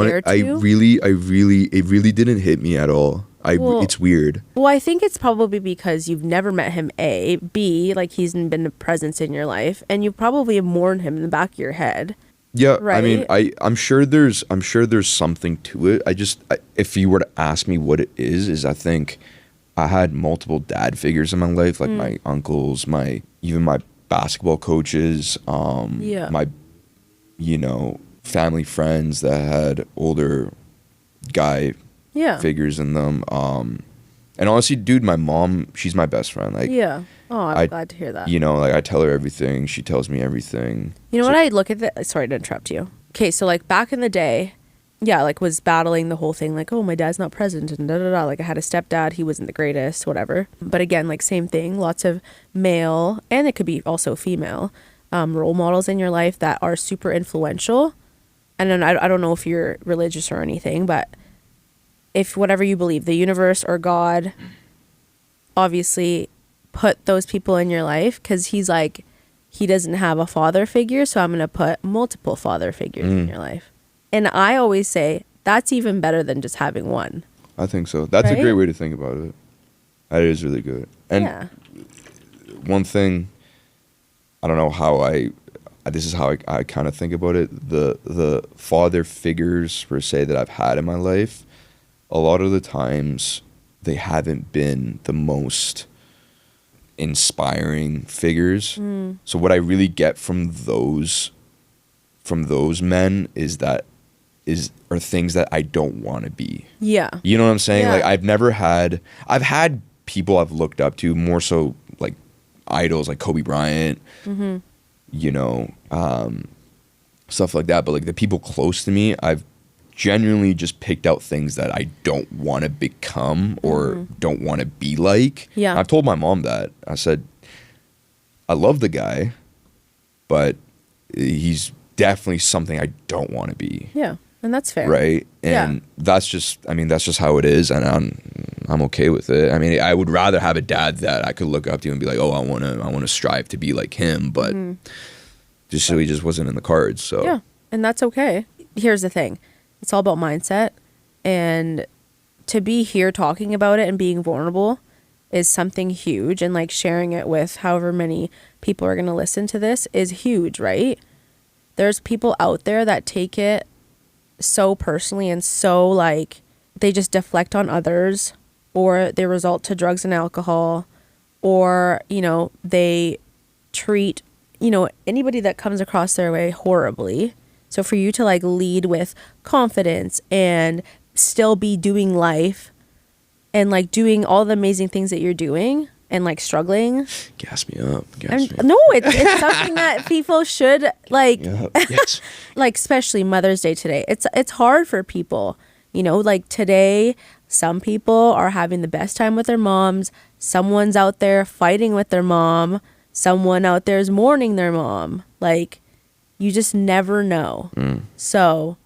really didn't hit me at all. It's weird. Well, I think it's probably because you've never met him, A. B, like he's been a presence in your life, and you probably have mourned him in the back of your head. Yeah, right? I mean, I'm sure there's something to it. If you were to ask me what it is I think I had multiple dad figures in my life, like my uncles, even my basketball coaches, my, family friends that had older guy figures in them. And honestly, dude, my mom, she's my best friend. Like, yeah. Oh, I'm glad to hear that. Like I tell her everything. She tells me everything. You know what I look at sorry to interrupt you. Okay, so like back in the day, like was battling the whole thing, like, oh, my dad's not present and da-da-da. Like I had a stepdad, he wasn't the greatest, whatever. But again, like same thing, lots of male, and it could be also female, role models in your life that are super influential. And then I don't know if you're religious or anything, but if whatever you believe, the universe or God obviously put those people in your life, because he's like, he doesn't have a father figure, so I'm going to put multiple father figures in your life. And I always say that's even better than just having one. I think so. That's a great way to think about it. That is really good. And one thing, I don't know how this is how I kind of think about it. The father figures, per se, that I've had in my life, a lot of the times they haven't been the most inspiring figures. So what I really get from those men are things that I don't want to be. Yeah. You know what I'm saying? Yeah. Like I've had people I've looked up to, more so like idols like Kobe Bryant, stuff like that. But like the people close to me, I've genuinely just picked out things that I don't want to become or don't want to be like. Yeah. I've told my mom that. I said, I love the guy, but he's definitely something I don't want to be. Yeah. And that's fair. Right? And that's just how it is, and I'm okay with it. I mean, I would rather have a dad that I could look up to and be like, "Oh, I want to strive to be like him," but just so he just wasn't in the cards, so. Yeah. And that's okay. Here's the thing. It's all about mindset, and to be here talking about it and being vulnerable is something huge, and like sharing it with however many people are going to listen to this is huge, right? There's people out there that take it so personally and so like they just deflect on others, or they resort to drugs and alcohol, or, you know, they treat, you know, anybody that comes across their way horribly. So for you to like lead with confidence and still be doing life and like doing all the amazing things that you're doing and like struggling. Gas me up. No, it's something that people should like, Yes. like especially Mother's Day today. It's hard for people, you know, like today, some people are having the best time with their moms. Someone's out there fighting with their mom. Someone out there is mourning their mom. Like, you just never know. So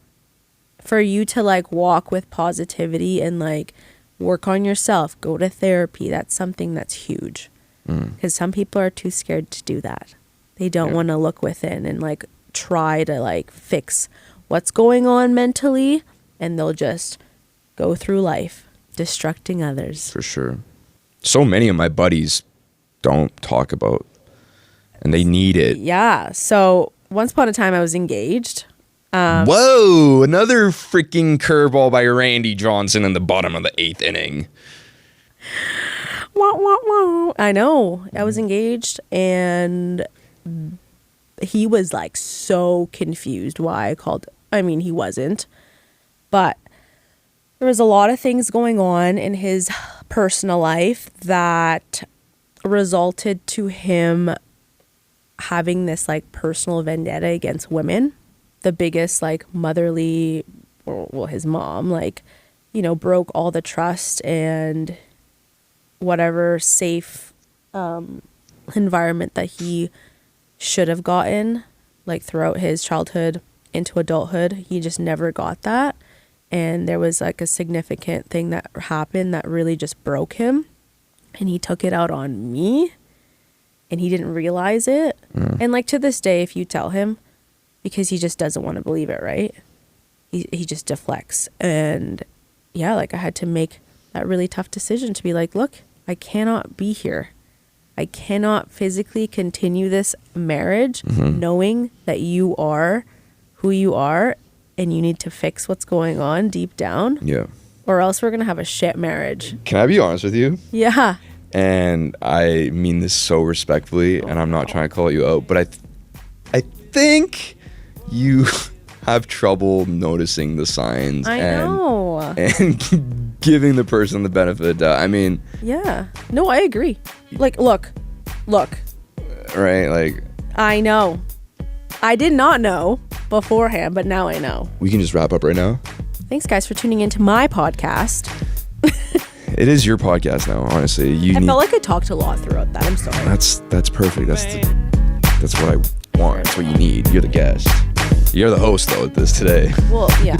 for you to like walk with positivity and like work on yourself, go to therapy, that's something that's huge. Because some people are too scared to do that. They don't want to look within and like try to like fix what's going on mentally, and they'll just go through life destructing others. For sure. So many of my buddies don't talk about, and they need it. Yeah. So once upon a time I was engaged. Whoa, another freaking curveball by Randy Johnson in the bottom of the 8th inning. Wah, wah, wah. I know. I was engaged, and he was like so confused why I called. I mean, he wasn't, but there was a lot of things going on in his personal life that resulted to him having this like personal vendetta against women. The biggest like motherly, or well, his mom, like, you know, broke all the trust and whatever safe environment that he should have gotten, like throughout his childhood into adulthood. He just never got that. And there was like a significant thing that happened that really just broke him. And he took it out on me, and he didn't realize it. And like to this day, if you tell him, because he just doesn't want to believe it, right? He just deflects. And yeah, like I had to make that really tough decision to be like, look, I cannot be here. I cannot physically continue this marriage knowing that you are who you are, and you need to fix what's going on deep down. Yeah. Or else we're going to have a shit marriage. Can I be honest with you? Yeah. And I mean this so respectfully, and I'm not trying to call you out, but I think you have trouble noticing the signs. I know. And giving the person the benefit of the doubt. I mean. Yeah. No, I agree. Like, look. Right, like. I know. I did not know beforehand, but now I know. We can just wrap up right now. Thanks, guys, for tuning into my podcast. It is your podcast now, honestly. I felt like I talked a lot throughout that. I'm sorry. That's perfect. That's what I want. That's what you need. You're the guest. You're the host, though, at this today. Well, yeah.